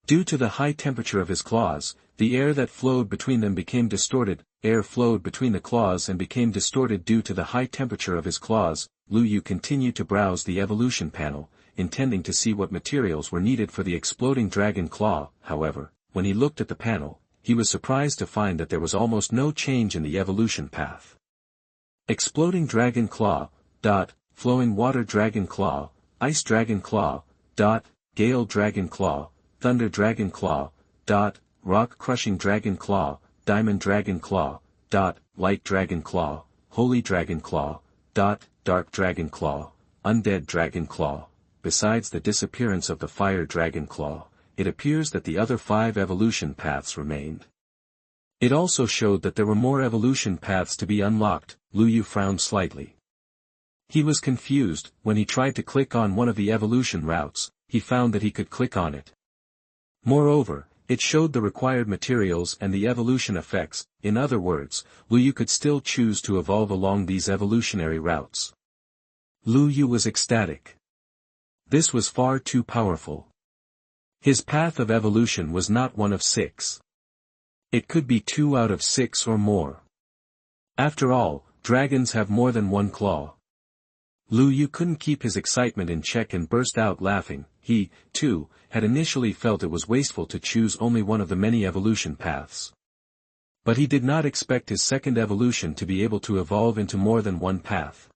Due to the high temperature of his claws, the air that flowed between them became distorted. Air flowed between the claws and became distorted due to the high temperature of his claws. Lu Yu continued to browse the evolution panel, intending to see what materials were needed for the exploding dragon claw. However, when he looked at the panel, he was surprised to find that there was almost no change in the evolution path. Exploding dragon claw. Flowing Water Dragon Claw, Ice Dragon Claw, Gale Dragon Claw, Thunder Dragon Claw, Rock Crushing Dragon Claw, Diamond Dragon Claw, Light Dragon Claw, Holy Dragon Claw, Dark Dragon Claw, Undead Dragon Claw. Besides the disappearance of the Fire Dragon Claw, it appears that the other 5 evolution paths remained. It also showed that there were more evolution paths to be unlocked. Luyu frowned slightly. He was confused. When he tried to click on one of the evolution routes, he found that he could click on it. Moreover, it showed the required materials and the evolution effects. In other words, Luyu could still choose to evolve along these evolutionary routes. Luyu was ecstatic. This was far too powerful. His path of evolution was not one of 6. It could be 2 out of 6 or more. After all, dragons have more than one claw. Luyu couldn't keep his excitement in check and burst out laughing. He, too, had initially felt it was wasteful to choose only one of the many evolution paths. But he did not expect his second evolution to be able to evolve into more than one path.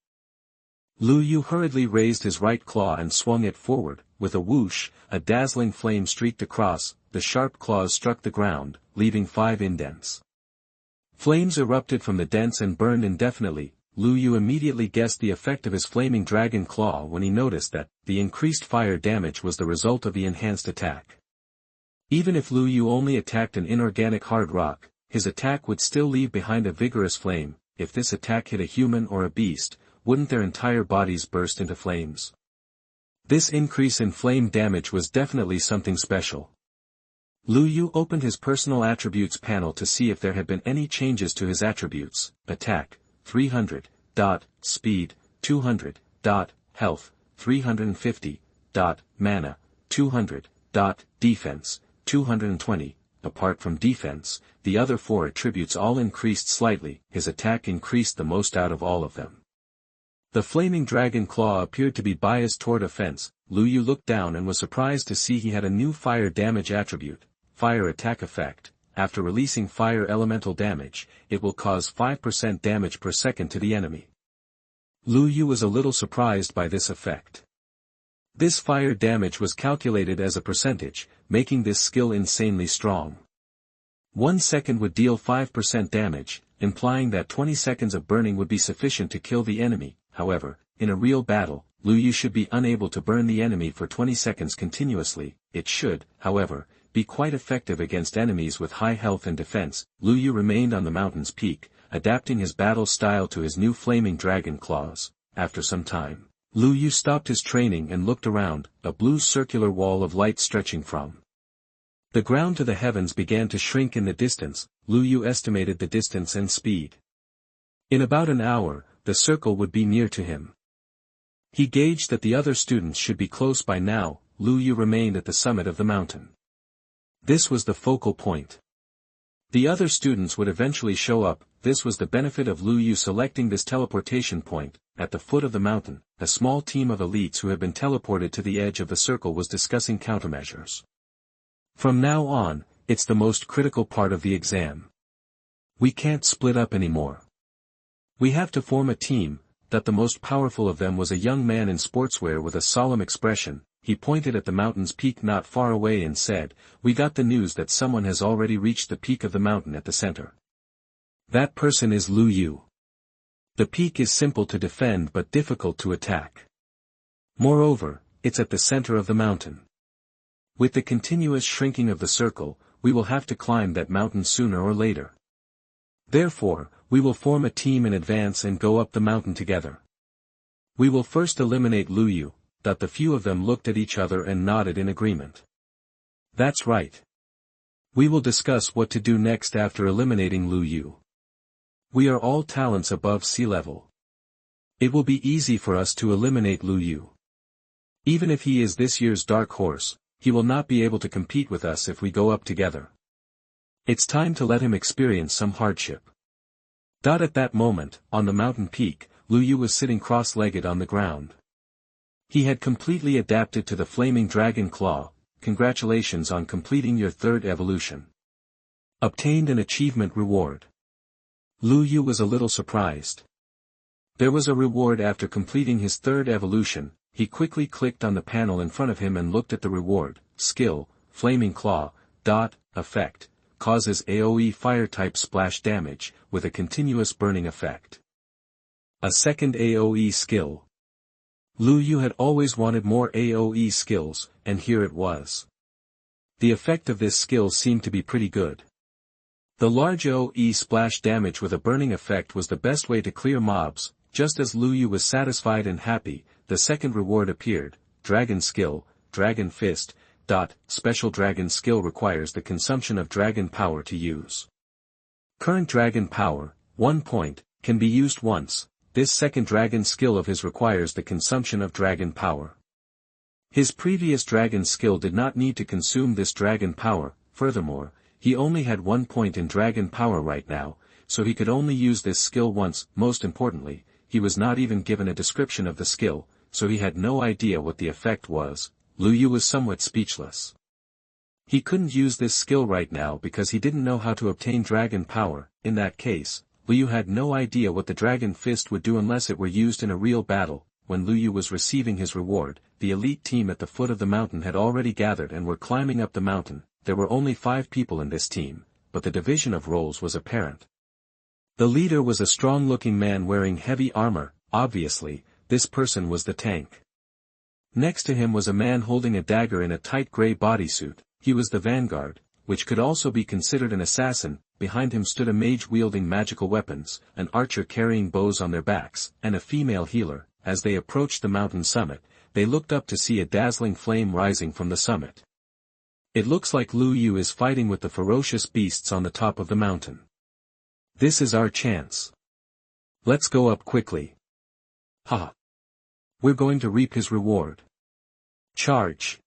Luyu hurriedly raised his right claw and swung it forward. With a whoosh, a dazzling flame streaked across. The sharp claws struck the ground, leaving 5 indents. Flames erupted from the dents and burned indefinitely. Luyu immediately guessed the effect of his flaming dragon claw when he noticed that the increased fire damage was the result of the enhanced attack. Even if Luyu only attacked an inorganic hard rock, his attack would still leave behind a vigorous flame. If this attack hit a human or a beast, wouldn't their entire bodies burst into flames? This increase in flame damage was definitely something special. Luyu opened his personal attributes panel to see if there had been any changes to his attributes. Attack, 300, Speed, 200, Health, 350, Mana, 200, Defense, 220. Apart from defense, the other 4 attributes all increased slightly. His attack increased the most out of all of them. The flaming dragon claw appeared to be biased toward offense. Luyu looked down and was surprised to see he had a new fire damage attribute, Fire Attack Effect. After releasing fire elemental damage, it will cause 5% damage per second to the enemy. Luyu was a little surprised by this effect. This fire damage was calculated as a percentage, making this skill insanely strong. 1 second would deal 5% damage, implying that 20 seconds of burning would be sufficient to kill the enemy. However, in a real battle, Luyu should be unable to burn the enemy for 20 seconds continuously. It should, however, be quite effective against enemies with high health and defense. Luyu remained on the mountain's peak, adapting his battle style to his new flaming dragon claws. After some time, Luyu stopped his training and looked around. A blue circular wall of light stretching from the ground to the heavens began to shrink in the distance. Luyu estimated the distance and speed. In about an hour, the circle would be near to him. He gauged that the other students should be close by now. Luyu remained at the summit of the mountain. This was the focal point. The other students would eventually show up. This was the benefit of Luyu selecting this teleportation point. At the foot of the mountain, a small team of elites who had been teleported to the edge of the circle was discussing countermeasures. From now on, it's the most critical part of the exam. We can't split up anymore. We have to form a team. That the most powerful of them was a young man in sportswear with a solemn expression. He pointed at the mountain's peak not far away and said, "We got the news that someone has already reached the peak of the mountain at the center. That person is Luyu. The peak is simple to defend but difficult to attack. Moreover, it's at the center of the mountain. With the continuous shrinking of the circle, we will have to climb that mountain sooner or later. Therefore, we will form a team in advance and go up the mountain together. We will first eliminate Luyu." That the few of them looked at each other and nodded in agreement. That's right. We will discuss what to do next after eliminating Luyu. We are all talents above sea level. It will be easy for us to eliminate Luyu. Even if he is this year's dark horse, he will not be able to compete with us if we go up together. It's time to let him experience some hardship. At that moment, on the mountain peak, Luyu was sitting cross-legged on the ground. He had completely adapted to the flaming dragon claw. Congratulations on completing your 3rd evolution. Obtained an achievement reward. Luyu was a little surprised. There was a reward after completing his third evolution. He quickly clicked on the panel in front of him and looked at the reward. Skill, Flaming Claw, effect, causes AoE fire-type splash damage, with a continuous burning effect. A second AoE skill. Lu Yu had always wanted more AoE skills, and here it was. The effect of this skill seemed to be pretty good. The large AoE splash damage with a burning effect was the best way to clear mobs. Just as Lu Yu was satisfied and happy, the second reward appeared. Dragon Skill, Dragon Fist. Special Dragon Skill requires the consumption of dragon power to use. Current dragon power, 1 point, can be used once. This second dragon skill of his requires the consumption of dragon power. His previous dragon skill did not need to consume this dragon power. Furthermore, he only had 1 point in dragon power right now, so he could only use this skill once. Most importantly, he was not even given a description of the skill, so he had no idea what the effect was. Lu Yu was somewhat speechless. He couldn't use this skill right now because he didn't know how to obtain dragon power. In that case, Lu Yu had no idea what the dragon fist would do unless it were used in a real battle. When Lu Yu was receiving his reward, the elite team at the foot of the mountain had already gathered and were climbing up the mountain. There were only 5 people in this team, but the division of roles was apparent. The leader was a strong-looking man wearing heavy armor. Obviously, this person was the tank. Next to him was a man holding a dagger in a tight gray bodysuit. He was the vanguard, which could also be considered an assassin. Behind him stood a mage wielding magical weapons, an archer carrying bows on their backs, and a female healer. As they approached the mountain summit, they looked up to see a dazzling flame rising from the summit. It looks like Lu Yu is fighting with the ferocious beasts on the top of the mountain. This is our chance. Let's go up quickly. Ha! We're going to reap his reward. Charge!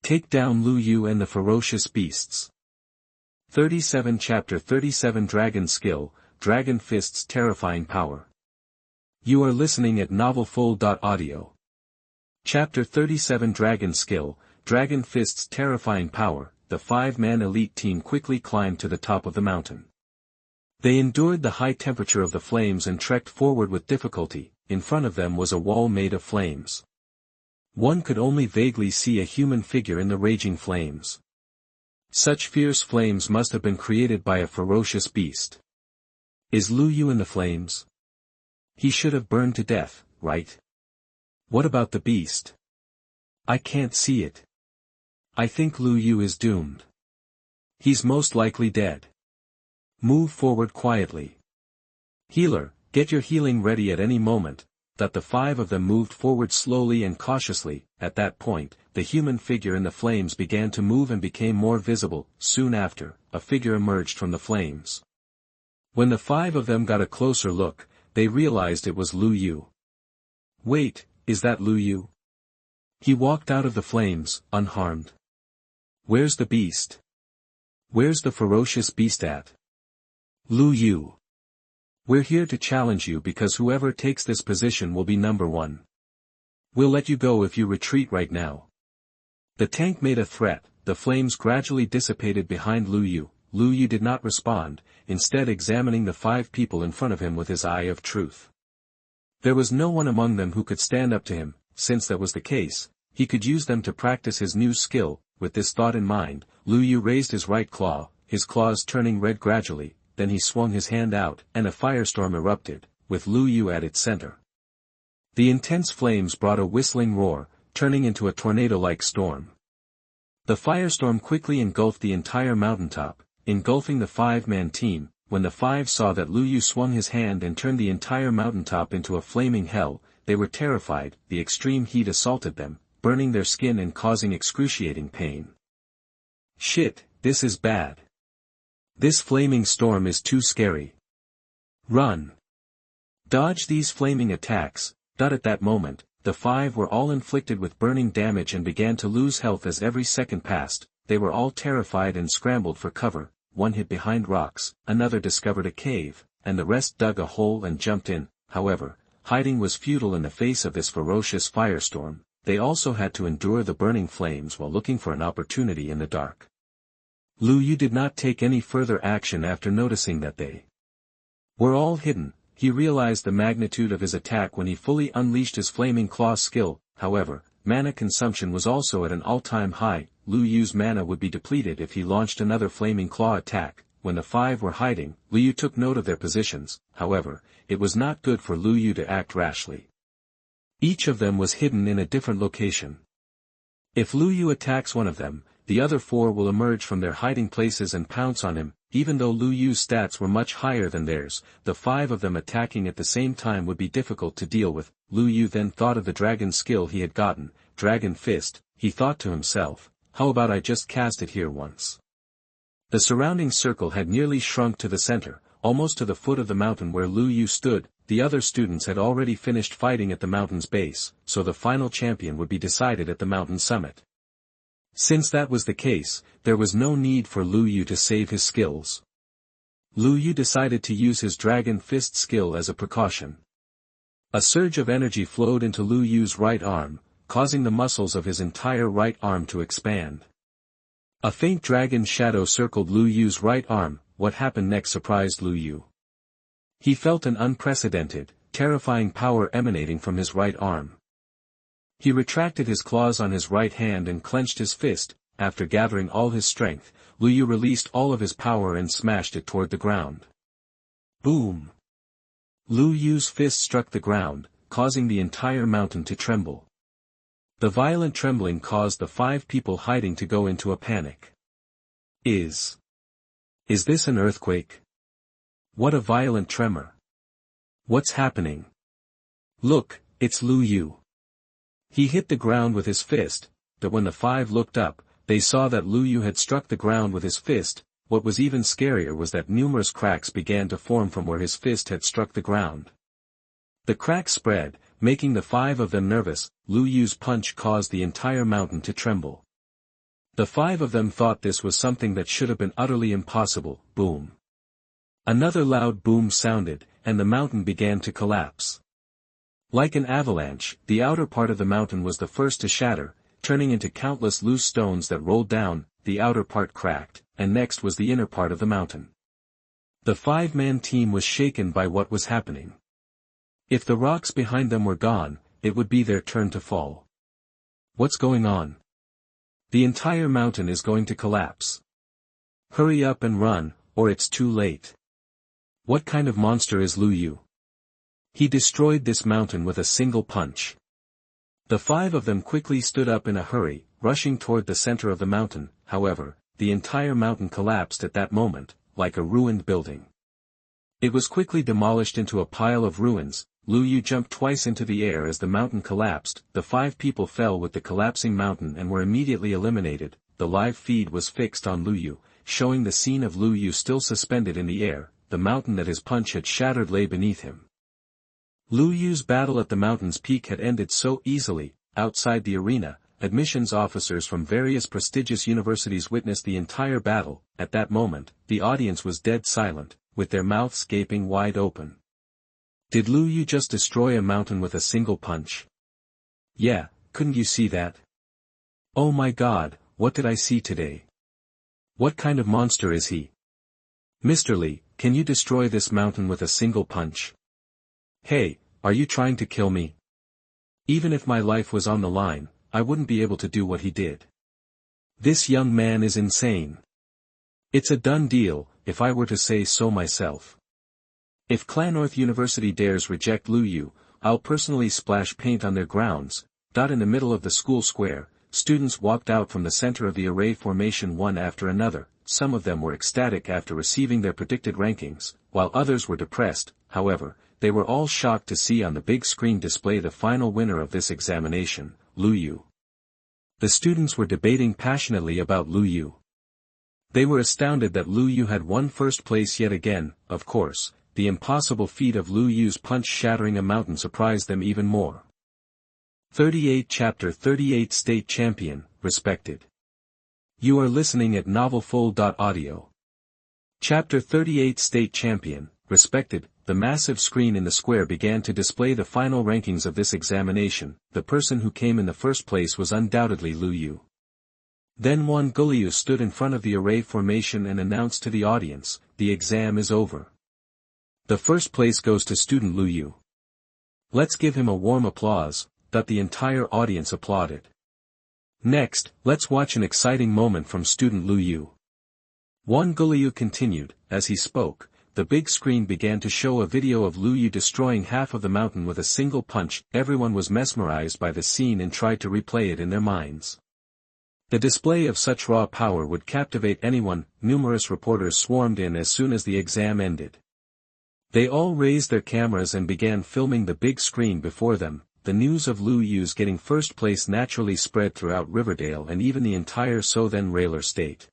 Take down Lu Yu and the ferocious beasts. 37 Chapter 37 Dragon Skill, Dragon Fist's Terrifying Power. You are listening at novelfull.audio. Chapter 37 Dragon Skill, Dragon Fist's Terrifying Power. The 5-man elite team quickly climbed to the top of the mountain. They endured the high temperature of the flames and trekked forward with difficulty. In front of them was a wall made of flames. One could only vaguely see a human figure in the raging flames. Such fierce flames must have been created by a ferocious beast. Is Lu Yu in the flames? He should have burned to death, right? What about the beast? I can't see it. I think Lu Yu is doomed. He's most likely dead. Move forward quietly. Healer, get your healing ready at any moment. That the 5 of them moved forward slowly and cautiously. At that point, the human figure in the flames began to move and became more visible. Soon after, a figure emerged from the flames. When the 5 of them got a closer look, they realized it was Lu Yu. Wait, is that Lu Yu? He walked out of the flames, unharmed. Where's the beast? Where's the ferocious beast at? Lu Yu. We're here to challenge you because whoever takes this position will be number 1. We'll let you go if you retreat right now. The tank made a threat. The flames gradually dissipated behind Lu Yu. Lu Yu did not respond, instead examining the 5 people in front of him with his eye of truth. There was no one among them who could stand up to him. Since that was the case, he could use them to practice his new skill. With this thought in mind, Lu Yu raised his right claw, his claws turning red gradually. Then he swung his hand out, and a firestorm erupted, with Lu Yu at its center. The intense flames brought a whistling roar, turning into a tornado-like storm. The firestorm quickly engulfed the entire mountaintop, engulfing the 5-man team. When the 5 saw that Lu Yu swung his hand and turned the entire mountaintop into a flaming hell, they were terrified. The extreme heat assaulted them, burning their skin and causing excruciating pain. Shit, this is bad. This flaming storm is too scary. Run. Dodge these flaming attacks. At that moment, the 5 were all inflicted with burning damage and began to lose health as every second passed. They were all terrified and scrambled for cover. One hid behind rocks, another discovered a cave, and the rest dug a hole and jumped in. However, hiding was futile in the face of this ferocious firestorm. They also had to endure the burning flames while looking for an opportunity in the dark. Lu Yu did not take any further action after noticing that they were all hidden. he realized the magnitude of his attack when he fully unleashed his Flaming Claw skill. However, mana consumption was also at an all-time high. Lu Yu's mana would be depleted if he launched another Flaming Claw attack. When the five were hiding, Lu Yu took note of their positions. However, it was not good for Lu Yu to act rashly. Each of them was hidden in a different location. If Lu Yu attacks one of them, the other four will emerge from their hiding places and pounce on him. Even though Lu Yu's stats were much higher than theirs, the five of them attacking at the same time would be difficult to deal with. Lu Yu then thought of the dragon skill he had gotten, Dragon Fist. He thought to himself, how about I just cast it here once? The surrounding circle had nearly shrunk to the center, almost to the foot of the mountain where Lu Yu stood. The other students had already finished fighting at the mountain's base, so the final champion would be decided at the mountain summit. Since that was the case, there was no need for Lu Yu to save his skills. Lu Yu decided to use his Dragon Fist skill as a precaution. A surge of energy flowed into Lu Yu's right arm, causing the muscles of his entire right arm to expand. A faint dragon shadow circled Lu Yu's right arm. What happened next surprised Lu Yu. He felt an unprecedented, terrifying power emanating from his right arm. He retracted his claws on his right hand and clenched his fist. After gathering all his strength, Lu Yu released all of his power and smashed it toward the ground. Boom! Lu Yu's fist struck the ground, causing the entire mountain to tremble. The violent trembling caused the five people hiding to go into a panic. Is this an earthquake? What a violent tremor. What's happening? Look, it's Lu Yu. He hit the ground with his fist, but when the five looked up, they saw that Lu Yu had struck the ground with his fist. What was even scarier was that numerous cracks began to form from where his fist had struck the ground. The cracks spread, making the five of them nervous. Lu Yu's punch caused the entire mountain to tremble. The five of them thought this was something that should have been utterly impossible. Boom. Another loud boom sounded, and the mountain began to collapse. Like an avalanche, the outer part of the mountain was the first to shatter, turning into countless loose stones that rolled down. The outer part cracked, and next was the inner part of the mountain. The five-man team was shaken by what was happening. If the rocks behind them were gone, it would be their turn to fall. What's going on? The entire mountain is going to collapse. Hurry up and run, or it's too late. What kind of monster is Lu Yu? He destroyed this mountain with a single punch. The five of them quickly stood up in a hurry, rushing toward the center of the mountain. However, the entire mountain collapsed at that moment, like a ruined building. It was quickly demolished into a pile of ruins. Lu Yu jumped twice into the air as the mountain collapsed. The five people fell with the collapsing mountain and were immediately eliminated. The live feed was fixed on Lu Yu, showing the scene of Lu Yu still suspended in the air. The mountain that his punch had shattered lay beneath him. Lu Yu's battle at the mountain's peak had ended so easily. Outside the arena, admissions officers from various prestigious universities witnessed the entire battle. At that moment, the audience was dead silent, with their mouths gaping wide open. Did Lu Yu just destroy a mountain with a single punch? Yeah, couldn't you see that? Oh my God, what did I see today? What kind of monster is he? Mr. Lee, can you destroy this mountain with a single punch? Hey, are you trying to kill me? Even if my life was on the line, I wouldn't be able to do what he did. This young man is insane. It's a done deal, if I were to say so myself. If Clannorth University dares reject Lu Yu, I'll personally splash paint on their grounds. In the middle of the school square, students walked out from the center of the array formation one after another. Some of them were ecstatic after receiving their predicted rankings, while others were depressed. However, they were all shocked to see on the big screen display the final winner of this examination, Lu Yu. The students were debating passionately about Lu Yu. They were astounded that Lu Yu had won first place yet again. Of course, the impossible feat of Lu Yu's punch shattering a mountain surprised them even more. 38 Chapter 38 State Champion, Respected. You are listening at novelfull.audio. Chapter 38 State Champion, Respected. The massive screen in the square began to display the final rankings of this examination. The person who came in the first place was undoubtedly Lu Yu. Then Wan Guliu stood in front of the array formation and announced to the audience, "The exam is over. The first place goes to student Lu Yu. Let's give him a warm applause, that the entire audience applauded. Next, let's watch an exciting moment from student Lu Yu. Liu continued, as he spoke, the big screen began to show a video of Lu Yu destroying half of the mountain with a single punch. Everyone was mesmerized by the scene and tried to replay it in their minds. The display of such raw power would captivate anyone. Numerous reporters swarmed in as soon as the exam ended. They all raised their cameras and began filming the big screen before them. The news of Lu Yu's getting first place naturally spread throughout Riverdale and even the entire Southern Railer state.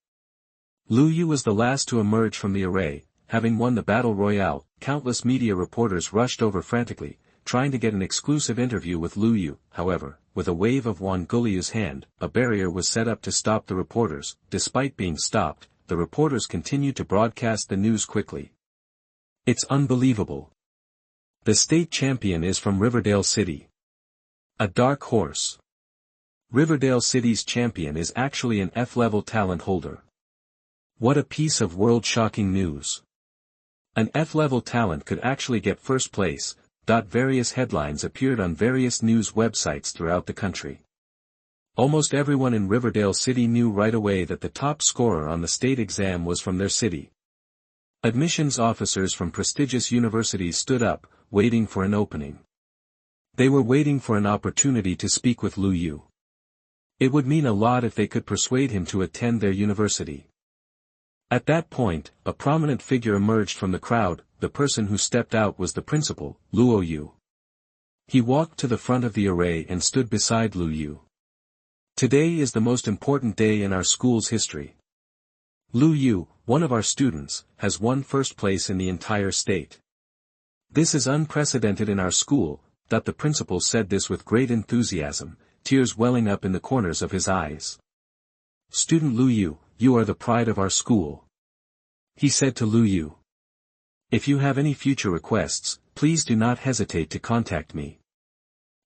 Lu Yu was the last to emerge from the array, having won the Battle Royale. Countless media reporters rushed over frantically, trying to get an exclusive interview with Lu Yu. However, with a wave of Liu's hand, a barrier was set up to stop the reporters. Despite being stopped, the reporters continued to broadcast the news quickly. It's unbelievable. The state champion is from Riverdale City. A dark horse. Riverdale City's champion is actually an F-level talent holder. What a piece of world-shocking news. An F-level talent could actually get first place. Various headlines appeared on various news websites throughout the country. Almost everyone in Riverdale City knew right away that the top scorer on the state exam was from their city. Admissions officers from prestigious universities stood up, waiting for an opening. They were waiting for an opportunity to speak with Lu Yu. It would mean a lot if they could persuade him to attend their university. At that point, a prominent figure emerged from the crowd. The person who stepped out was the principal, Lu Yu. He walked to the front of the array and stood beside Lu Yu. Today is the most important day in our school's history. Lu Yu, one of our students, has won first place in the entire state. This is unprecedented in our school. The principal said this with great enthusiasm, tears welling up in the corners of his eyes. Student Lu Yu, you are the pride of our school. He said to Lu Yu. If you have any future requests, please do not hesitate to contact me.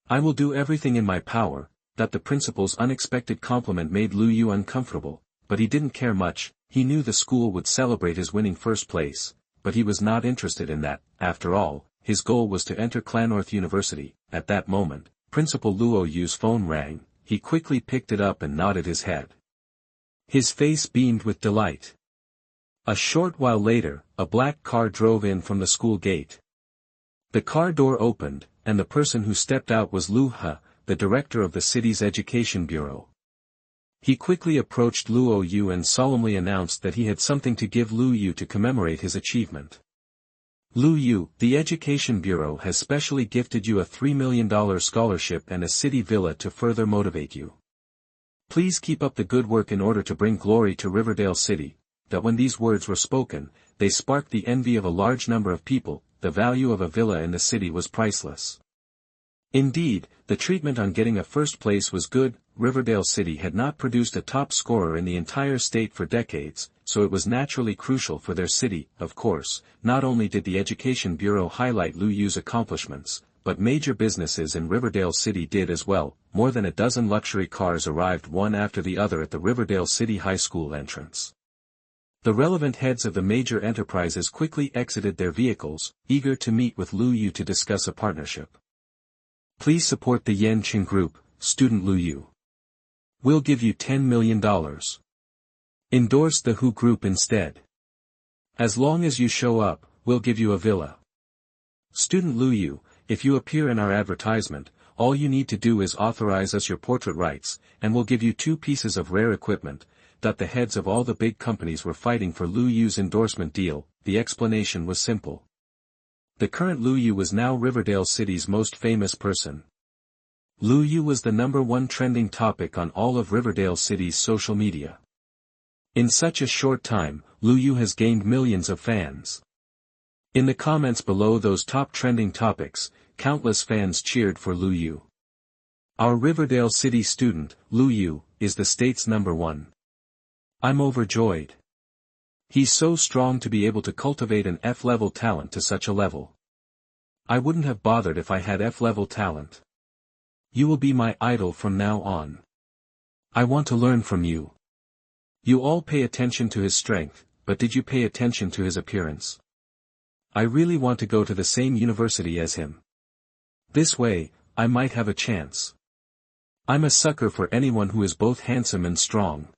I will do everything in my power. The principal's unexpected compliment made Lu Yu uncomfortable, but he didn't care much. He knew the school would celebrate his winning first place, but he was not interested in that. After all, his goal was to enter Clanorth University. At that moment, Principal Lu Yu's phone rang. He quickly picked it up and nodded his head. His face beamed with delight. A short while later, a black car drove in from the school gate. The car door opened, and the person who stepped out was Lu He, the director of the city's education bureau. He quickly approached Lu Yu and solemnly announced that he had something to give Lu Yu to commemorate his achievement. Lu Yu, the Education Bureau has specially gifted you a $3 million scholarship and a city villa to further motivate you. Please keep up the good work in order to bring glory to Riverdale City. When these words were spoken, they sparked the envy of a large number of people. The value of a villa in the city was priceless. Indeed, the treatment on getting a first place was good. Riverdale City had not produced a top scorer in the entire state for decades, so it was naturally crucial for their city. Of course, not only did the Education Bureau highlight Lu Yu's accomplishments, but major businesses in Riverdale City did as well. More than a dozen luxury cars arrived one after the other at the Riverdale City High School entrance. The relevant heads of the major enterprises quickly exited their vehicles, eager to meet with Lu Yu to discuss a partnership. Please support the Yen Qin Group, Student Lu Yu. We'll give you $10 million. Endorse the Hu Group instead. As long as you show up, we'll give you a villa. Student Lu Yu, if you appear in our advertisement, all you need to do is authorize us your portrait rights, and we'll give you 2 pieces of rare equipment. The heads of all the big companies were fighting for Lu Yu's endorsement deal. The explanation was simple. The current Lu Yu was now Riverdale City's most famous person. Lu Yu was the #1 trending topic on all of Riverdale City's social media. In such a short time, Lu Yu has gained millions of fans. In the comments below those top trending topics, countless fans cheered for Lu Yu. Our Riverdale City student, Lu Yu, is the state's #1. I'm overjoyed. He's so strong to be able to cultivate an F-level talent to such a level. I wouldn't have bothered if I had F-level talent. You will be my idol from now on. I want to learn from you. You all pay attention to his strength, but did you pay attention to his appearance? I really want to go to the same university as him. This way, I might have a chance. I'm a sucker for anyone who is both handsome and strong.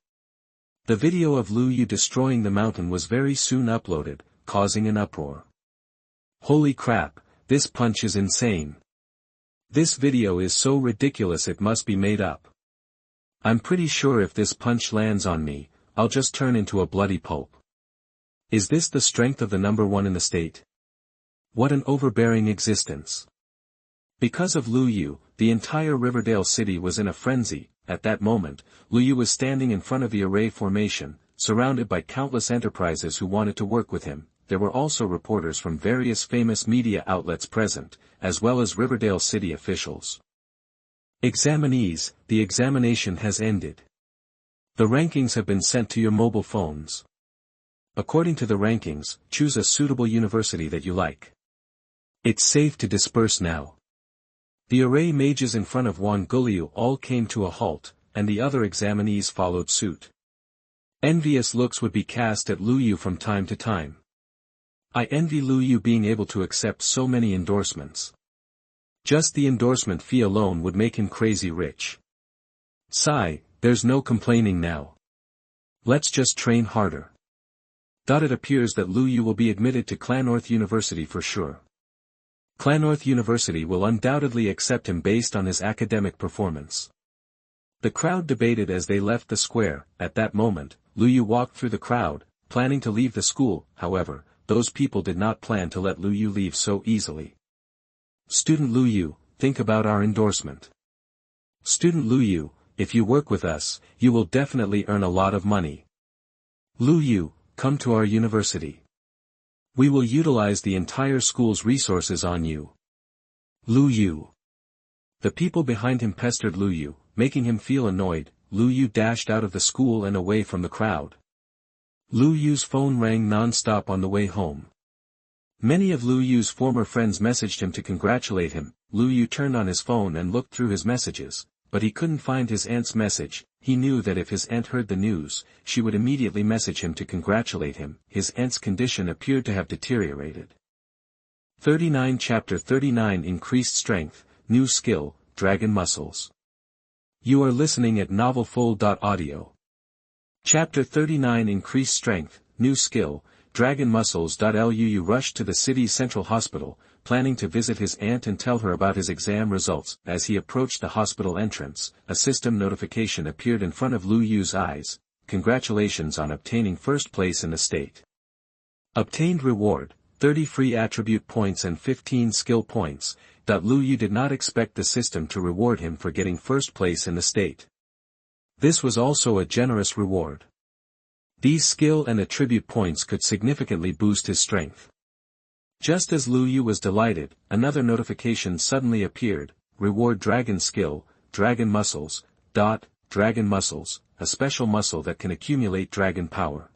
The video of Lu Yu destroying the mountain was very soon uploaded, causing an uproar. Holy crap, this punch is insane. This video is so ridiculous it must be made up. I'm pretty sure if this punch lands on me, I'll just turn into a bloody pulp. Is this the strength of the number one in the state? What an overbearing existence. Because of Lu Yu, the entire Riverdale city was in a frenzy. At that moment, Lu Yu was standing in front of the array formation, surrounded by countless enterprises who wanted to work with him. There were also reporters from various famous media outlets present, as well as Riverdale city officials. Examinees, the examination has ended. The rankings have been sent to your mobile phones. According to the rankings, choose a suitable university that you like. It's safe to disperse now. The array mages in front of Juan Guliu all came to a halt, and the other examinees followed suit. Envious looks would be cast at Lu Yu from time to time. I envy Lu Yu being able to accept so many endorsements. Just the endorsement fee alone would make him crazy rich. Sigh, there's no complaining now. Let's just train harder. It appears that Lu Yu will be admitted to Clannorth University for sure. Clannorth University will undoubtedly accept him based on his academic performance. The crowd debated as they left the square. At that moment, Lu Yu walked through the crowd, planning to leave the school. However, those people did not plan to let Lu Yu leave so easily. Student Lu Yu, think about our endorsement. Student Lu Yu, if you work with us, you will definitely earn a lot of money. Lu Yu, come to our university. We will utilize the entire school's resources on you. Lu Yu. The people behind him pestered Lu Yu, making him feel annoyed. Lu Yu dashed out of the school and away from the crowd. Lu Yu's phone rang non-stop on the way home. Many of Lu Yu's former friends messaged him to congratulate him. Lu Yu turned on his phone and looked through his messages, but he couldn't find his aunt's message. He knew that if his aunt heard the news, she would immediately message him to congratulate him. His aunt's condition appeared to have deteriorated. 39 Chapter 39 Increased Strength, New Skill, Dragon Muscles. You are listening at novelfull.audio. Chapter 39 Increased Strength, New Skill, Dragon Muscles. Lu Yu rushed to the city's central hospital, planning to visit his aunt and tell her about his exam results. As he approached the hospital entrance, a system notification appeared in front of Lu Yu's eyes. Congratulations on obtaining first place in the state. Obtained reward, 30 free attribute points and 15 skill points. Lu Yu did not expect the system to reward him for getting first place in the state. This was also a generous reward. These skill and attribute points could significantly boost his strength. Just as Lu Yu was delighted, another notification suddenly appeared. Reward Dragon Skill, Dragon Muscles. Dragon Muscles, a special muscle that can accumulate dragon power.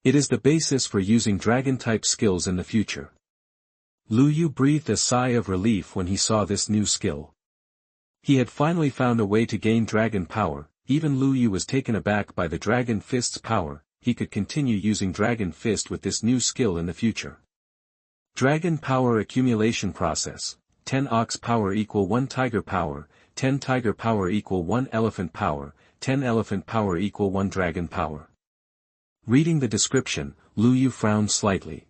It is the basis for using dragon-type skills in the future. Lu Yu breathed a sigh of relief when he saw this new skill. He had finally found a way to gain dragon power. Even Lu Yu was taken aback by the Dragon Fist's power. He could continue using Dragon Fist with this new skill in the future. Dragon Power Accumulation Process. 10 Ox Power equal 1 Tiger Power, 10 Tiger Power equal 1 Elephant Power, 10 Elephant Power equal 1 Dragon Power. Reading the description, Lu Yu frowned slightly.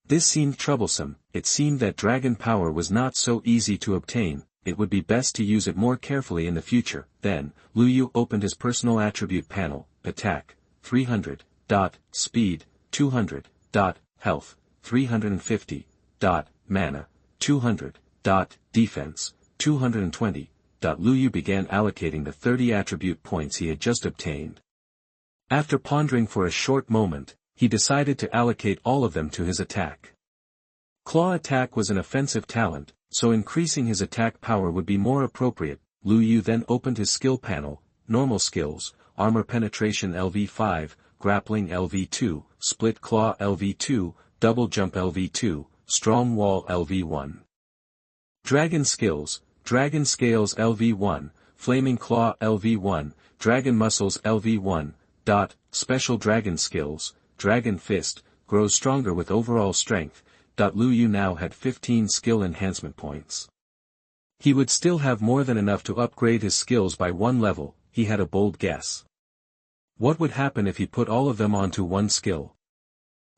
This seemed troublesome. It seemed that dragon power was not so easy to obtain. It would be best to use it more carefully in the future. Then, Lu Yu opened his personal attribute panel. Attack, 300. Speed, 200. Health, 350. Mana, 200. Defense, 220. Lu Yu began allocating the 30 attribute points he had just obtained. After pondering for a short moment, he decided to allocate all of them to his attack. Claw attack was an offensive talent, so increasing his attack power would be more appropriate. Lu Yu then opened his skill panel. Normal skills, Armor Penetration LV5, Grappling LV2, Split Claw LV2, Double Jump LV2, Strong Wall LV1. Dragon skills, Dragon Scales LV1, Flaming Claw LV1, Dragon Muscles LV1. Special Dragon skills, Dragon Fist, grows stronger with overall strength. Lu Yu now had 15 skill enhancement points. He would still have more than enough to upgrade his skills by one level. He had a bold guess. What would happen if he put all of them onto one skill?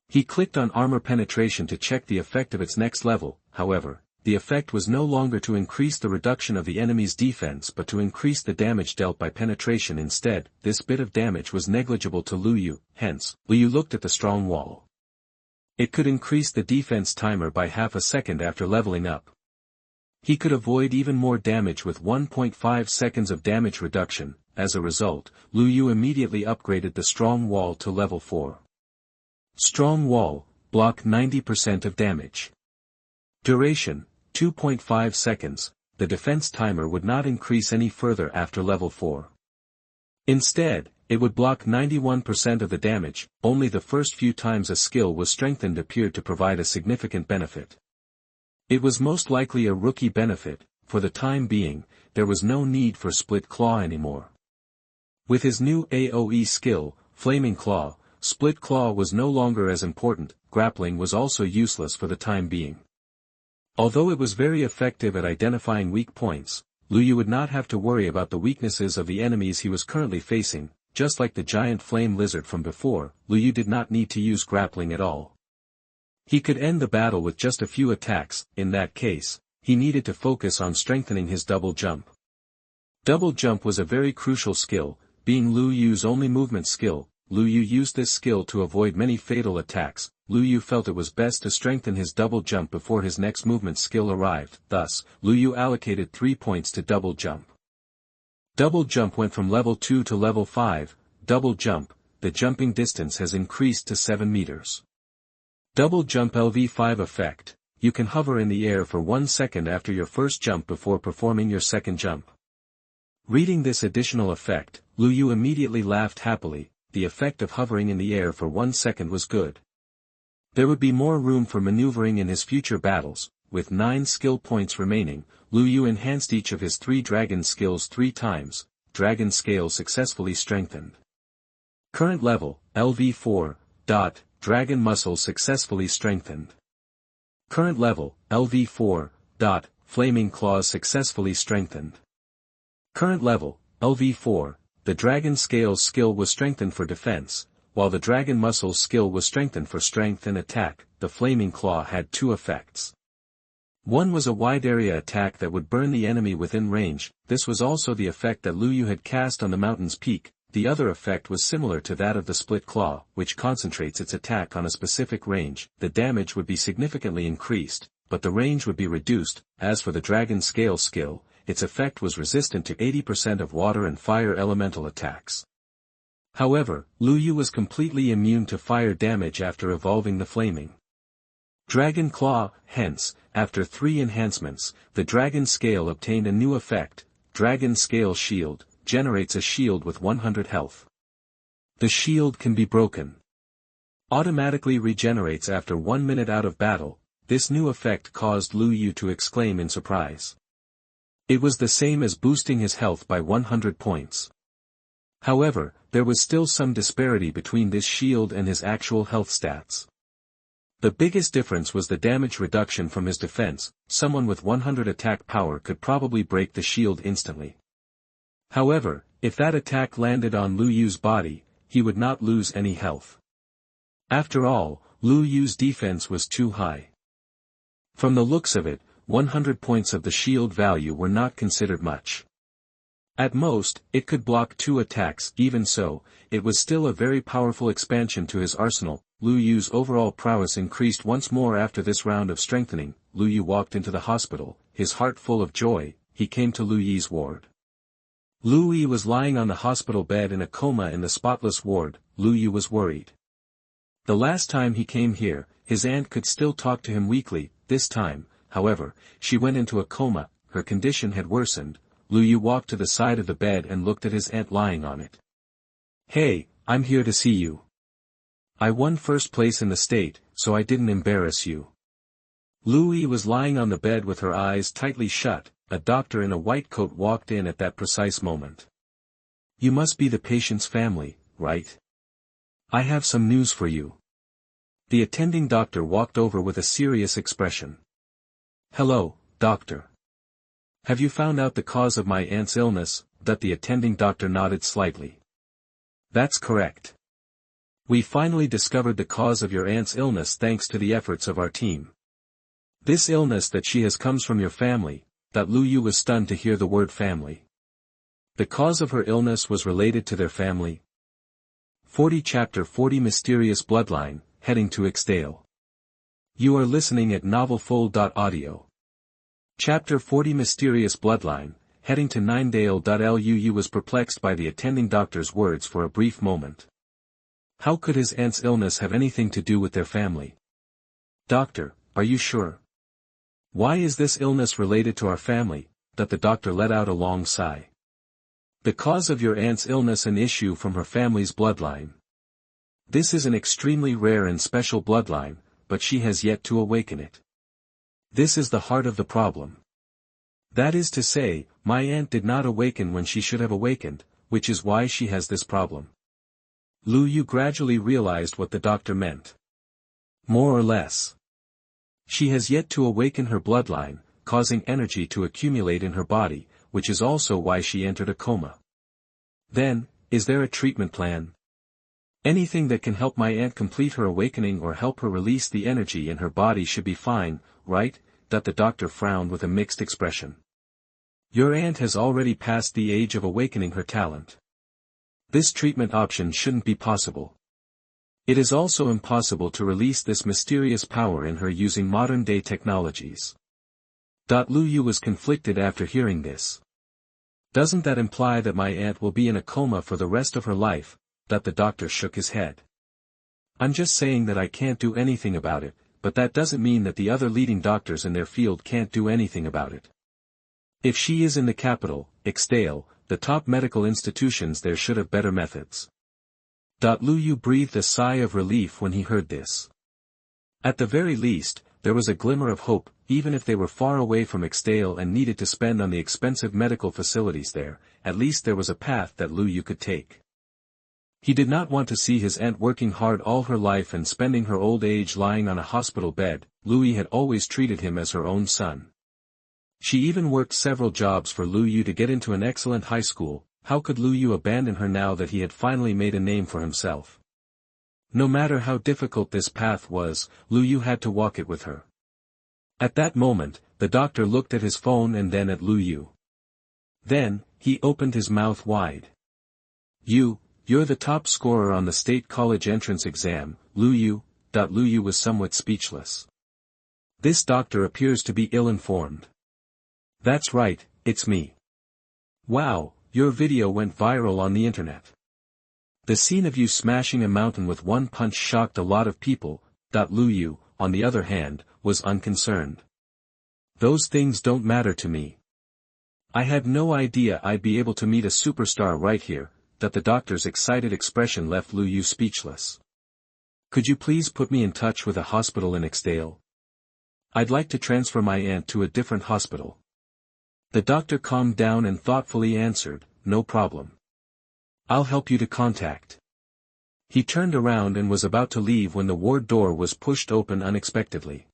He clicked on armor penetration to check the effect of its next level. However, the effect was no longer to increase the reduction of the enemy's defense but to increase the damage dealt by penetration instead. This bit of damage was negligible to Lu Yu, hence, Lu Yu looked at the strong wall. It could increase the defense timer by half a second after leveling up. He could avoid even more damage with 1.5 seconds of damage reduction. As a result, Lu Yu immediately upgraded the strong wall to level 4. Strong wall, block 90% of damage. Duration, 2.5 seconds, the defense timer would not increase any further after level 4. Instead, it would block 91% of the damage. Only the first few times a skill was strengthened appeared to provide a significant benefit. It was most likely a rookie benefit. For the time being, there was no need for Split Claw anymore. With his new AoE skill, Flaming Claw, Split Claw was no longer as important. Grappling was also useless for the time being. Although it was very effective at identifying weak points, Lu Yu would not have to worry about the weaknesses of the enemies he was currently facing. Just like the giant flame lizard from before, Lu Yu did not need to use grappling at all. He could end the battle with just a few attacks. In that case, he needed to focus on strengthening his double jump. Double jump was a very crucial skill, being Lu Yu's only movement skill. Lu Yu used this skill to avoid many fatal attacks. Lu Yu felt it was best to strengthen his double jump before his next movement skill arrived. Thus, Lu Yu allocated 3 points to double jump. Double jump went from level 2 to level 5. Double jump, the jumping distance has increased to 7 meters. Double jump LV5 effect, you can hover in the air for 1 second after your first jump before performing your second jump. Reading this additional effect, Lu Yu immediately laughed happily. The effect of hovering in the air for 1 second was good. There would be more room for maneuvering in his future battles. With 9 skill points remaining, Lu Yu enhanced each of his 3 dragon skills 3 times. Dragon scale successfully strengthened. Current level, LV4. Dragon muscle successfully strengthened. Current level, LV4. Flaming claws successfully strengthened. Current level, LV4. The dragon scale skill was strengthened for defense, while the dragon muscle skill was strengthened for strength and attack. The flaming claw had 2 effects. One was a wide area attack that would burn the enemy within range. This was also the effect that Lu Yu had cast on the mountain's peak. The other effect was similar to that of the split claw, which concentrates its attack on a specific range. The damage would be significantly increased, but the range would be reduced. As for the dragon scale skill, its effect was resistant to 80% of water and fire elemental attacks. However, Lu Yu was completely immune to fire damage after evolving the flaming Dragon Claw. Hence, after 3 enhancements, the Dragon Scale obtained a new effect. Dragon Scale Shield, generates a shield with 100 health. The shield can be broken. Automatically regenerates after 1 minute out of battle. This new effect caused Lu Yu to exclaim in surprise. It was the same as boosting his health by 100 points. However, there was still some disparity between this shield and his actual health stats. The biggest difference was the damage reduction from his defense. Someone with 100 attack power could probably break the shield instantly. However, if that attack landed on Lu Yu's body, he would not lose any health. After all, Lu Yu's defense was too high. From the looks of it, 100 points of the shield value were not considered much. At most, it could block 2 attacks. Even so, it was still a very powerful expansion to his arsenal. Lu Yu's overall prowess increased once more after this round of strengthening. Lu Yu walked into the hospital, his heart full of joy. He came to Lu Yi's ward. Lu Yi was lying on the hospital bed in a coma in the spotless ward. Lu Yu was worried. The last time he came here, his aunt could still talk to him weakly. This time, however, she went into a coma. Her condition had worsened. Lu Yu walked to the side of the bed and looked at his aunt lying on it. "Hey, I'm here to see you. I won first place in the state, so I didn't embarrass you." Lu Yi was lying on the bed with her eyes tightly shut. A doctor in a white coat walked in at that precise moment. "You must be the patient's family, right? I have some news for you." The attending doctor walked over with a serious expression. "Hello, doctor. Have you found out the cause of my aunt's illness?" That the attending doctor nodded slightly. "That's correct. We finally discovered the cause of your aunt's illness thanks to the efforts of our team. This illness that she has comes from your family." That Lu Yu was stunned to hear the word family. The cause of her illness was related to their family. 40 Chapter 40 Mysterious Bloodline, heading to Ixdale. You are listening at novelfull.audio. Chapter 40 Mysterious Bloodline, heading to Ixdale. Was perplexed by the attending doctor's words for a brief moment. How could his aunt's illness have anything to do with their family? "Doctor, are you sure? Why is this illness related to our family?" That the doctor let out a long sigh. "The cause of your aunt's illness an issue from her family's bloodline. This is an extremely rare and special bloodline, but she has yet to awaken it. This is the heart of the problem. That is to say, my aunt did not awaken when she should have awakened, which is why she has this problem." Lu Yu gradually realized what the doctor meant. More or less. She has yet to awaken her bloodline, causing energy to accumulate in her body, which is also why she entered a coma. Then, is there a treatment plan? Anything that can help my aunt complete her awakening or help her release the energy in her body should be fine, right? That the doctor frowned with a mixed expression. Your aunt has already passed the age of awakening her talent. This treatment option shouldn't be possible. It is also impossible to release this mysterious power in her using modern-day technologies. Lu Yu was conflicted after hearing this. Doesn't that imply that my aunt will be in a coma for the rest of her life? That the doctor shook his head. I'm just saying that I can't do anything about it, but that doesn't mean that the other leading doctors in their field can't do anything about it. If she is in the capital, Ixdale, the top medical institutions there should have better methods. Lu Yu breathed a sigh of relief when he heard this. At the very least, there was a glimmer of hope, even if they were far away from Ixdale and needed to spend on the expensive medical facilities there, at least there was a path that Lu Yu could take. He did not want to see his aunt working hard all her life and spending her old age lying on a hospital bed. Lu Yu had always treated him as her own son. She even worked several jobs for Lu Yu to get into an excellent high school. How could Lu Yu abandon her now that he had finally made a name for himself? No matter how difficult this path was, Lu Yu had to walk it with her. At that moment, the doctor looked at his phone and then at Lu Yu. Then, he opened his mouth wide. You're the top scorer on the state college entrance exam, Lu Yu." Lu Yu was somewhat speechless. This doctor appears to be ill-informed. "That's right, it's me. Wow. Your video went viral on the internet. The scene of you smashing a mountain with one punch shocked a lot of people." Lu Yu, on the other hand, was unconcerned. "Those things don't matter to me. I had no idea I'd be able to meet a superstar right here." The doctor's excited expression left Lu Yu speechless. "Could you please put me in touch with a hospital in Ixdale? I'd like to transfer my aunt to a different hospital." The doctor calmed down and thoughtfully answered, "No problem. I'll help you to contact." He turned around and was about to leave when the ward door was pushed open unexpectedly.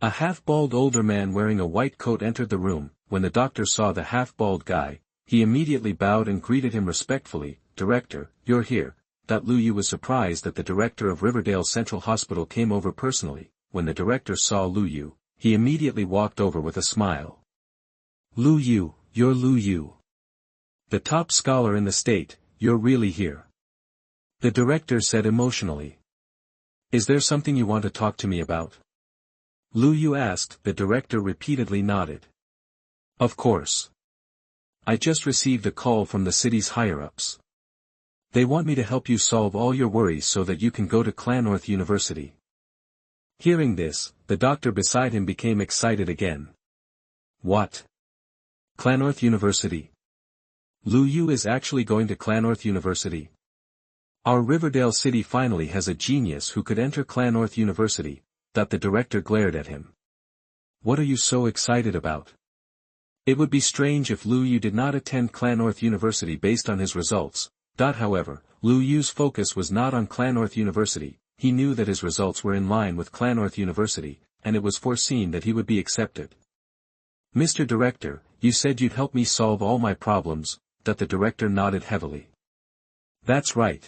A half-bald older man wearing a white coat entered the room. When the doctor saw the half-bald guy, he immediately bowed and greeted him respectfully. "Director, you're here." Lu Yu was surprised that the director of Riverdale Central Hospital came over personally. When the director saw Lu Yu, he immediately walked over with a smile. "Lu Yu, you're Lu Yu. The top scholar in the state, you're really here." The director said emotionally. "Is there something you want to talk to me about?" Lu Yu asked. The director repeatedly nodded. "Of course. I just received a call from the city's higher-ups. They want me to help you solve all your worries so that you can go to Clannorth University." Hearing this, the doctor beside him became excited again. "What? Clannorth University? Lu Yu is actually going to Clannorth University? Our Riverdale city finally has a genius who could enter Clannorth University." The director glared at him. "What are you so excited about? It would be strange if Lu Yu did not attend Clannorth University based on his results." However, Lu Yu's focus was not on Clannorth University. he knew that his results were in line with Clannorth University, and it was foreseen that he would be accepted. "Mr. Director, you said you'd help me solve all my problems," that the director nodded heavily. "That's right.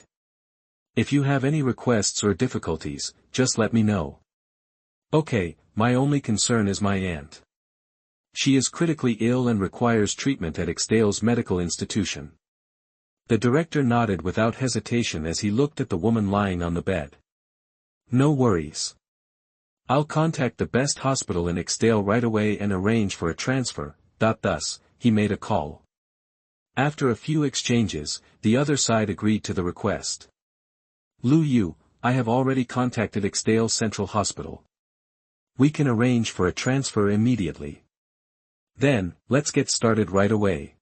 If you have any requests or difficulties, just let me know." "Okay, my only concern is my aunt. She is critically ill and requires treatment at Ixdale's medical institution." The director nodded without hesitation as he looked at the woman lying on the bed. "No worries. I'll contact the best hospital in Ixdale right away and arrange for a transfer." Thus, he made a call. After a few exchanges, the other side agreed to the request. "Lu Yu, I have already contacted Ixdale Central Hospital. We can arrange for a transfer immediately. Then, let's get started right away.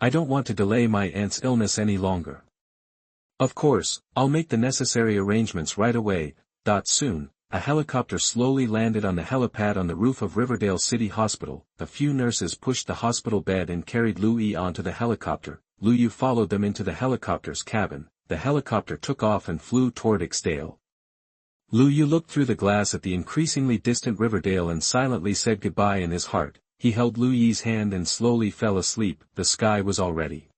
I don't want to delay my aunt's illness any longer." "Of course, I'll make the necessary arrangements right away." Soon, a helicopter slowly landed on the helipad on the roof of Riverdale City Hospital. A few nurses pushed the hospital bed and carried Lu Yi onto the helicopter. Lu Yu followed them into the helicopter's cabin. The helicopter took off and flew toward Ixdale. Lu Yu looked through the glass at the increasingly distant Riverdale and silently said goodbye in his heart. He held Lu Yi's hand and slowly fell asleep. The sky was already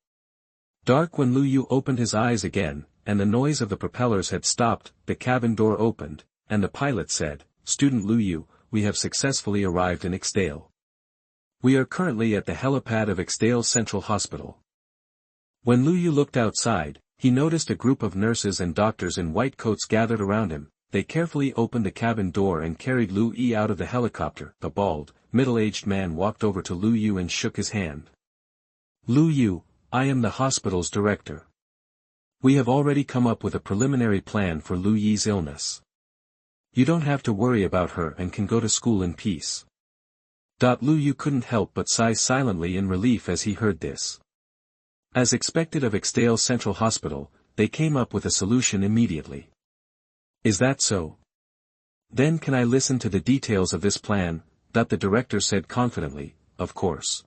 dark when Lu Yu opened his eyes again, and the noise of the propellers had stopped. The cabin door opened, and the pilot said, "Student Lu Yu, we have successfully arrived in Ixdale. We are currently at the helipad of Ixdale Central Hospital." When Lu Yu looked outside, he noticed a group of nurses and doctors in white coats gathered around him. They carefully opened the cabin door and carried Lu Yi out of the helicopter. A bald, middle-aged man walked over to Lu Yu and shook his hand. "Lu Yu, I am the hospital's director. We have already come up with a preliminary plan for Lu Yi's illness. You don't have to worry about her and can go to school in peace." Lu Yu couldn't help but sigh silently in relief as he heard this. As expected of Ixdale Central Hospital, they came up with a solution immediately. "Is that so? Then can I listen to the details of this plan?" The director said confidently. "Of course.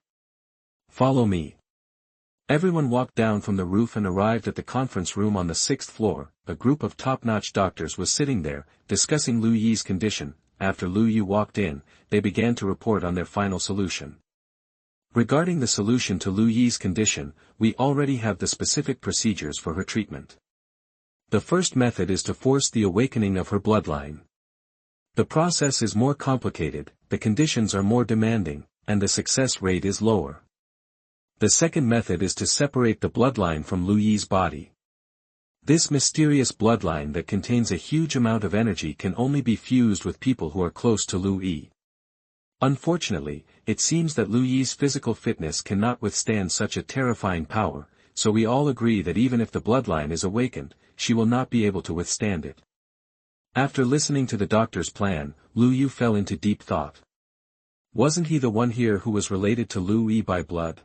Follow me." Everyone walked down from the roof and arrived at the conference room on the 6th floor. A group of top-notch doctors was sitting there, discussing Lu Yi's condition. After Lu Yu walked in, they began to report on their final solution. "Regarding the solution to Lu Yi's condition, we already have the specific procedures for her treatment. The first method is to force the awakening of her bloodline. The process is more complicated, the conditions are more demanding, and the success rate is lower. The second method is to separate the bloodline from Lu Yi's body. This mysterious bloodline that contains a huge amount of energy can only be fused with people who are close to Lu Yi. Unfortunately, it seems that Lu Yi's physical fitness cannot withstand such a terrifying power, so we all agree that even if the bloodline is awakened, she will not be able to withstand it." After listening to the doctor's plan, Lu Yu fell into deep thought. Wasn't he the one here who was related to Lu Yi by blood?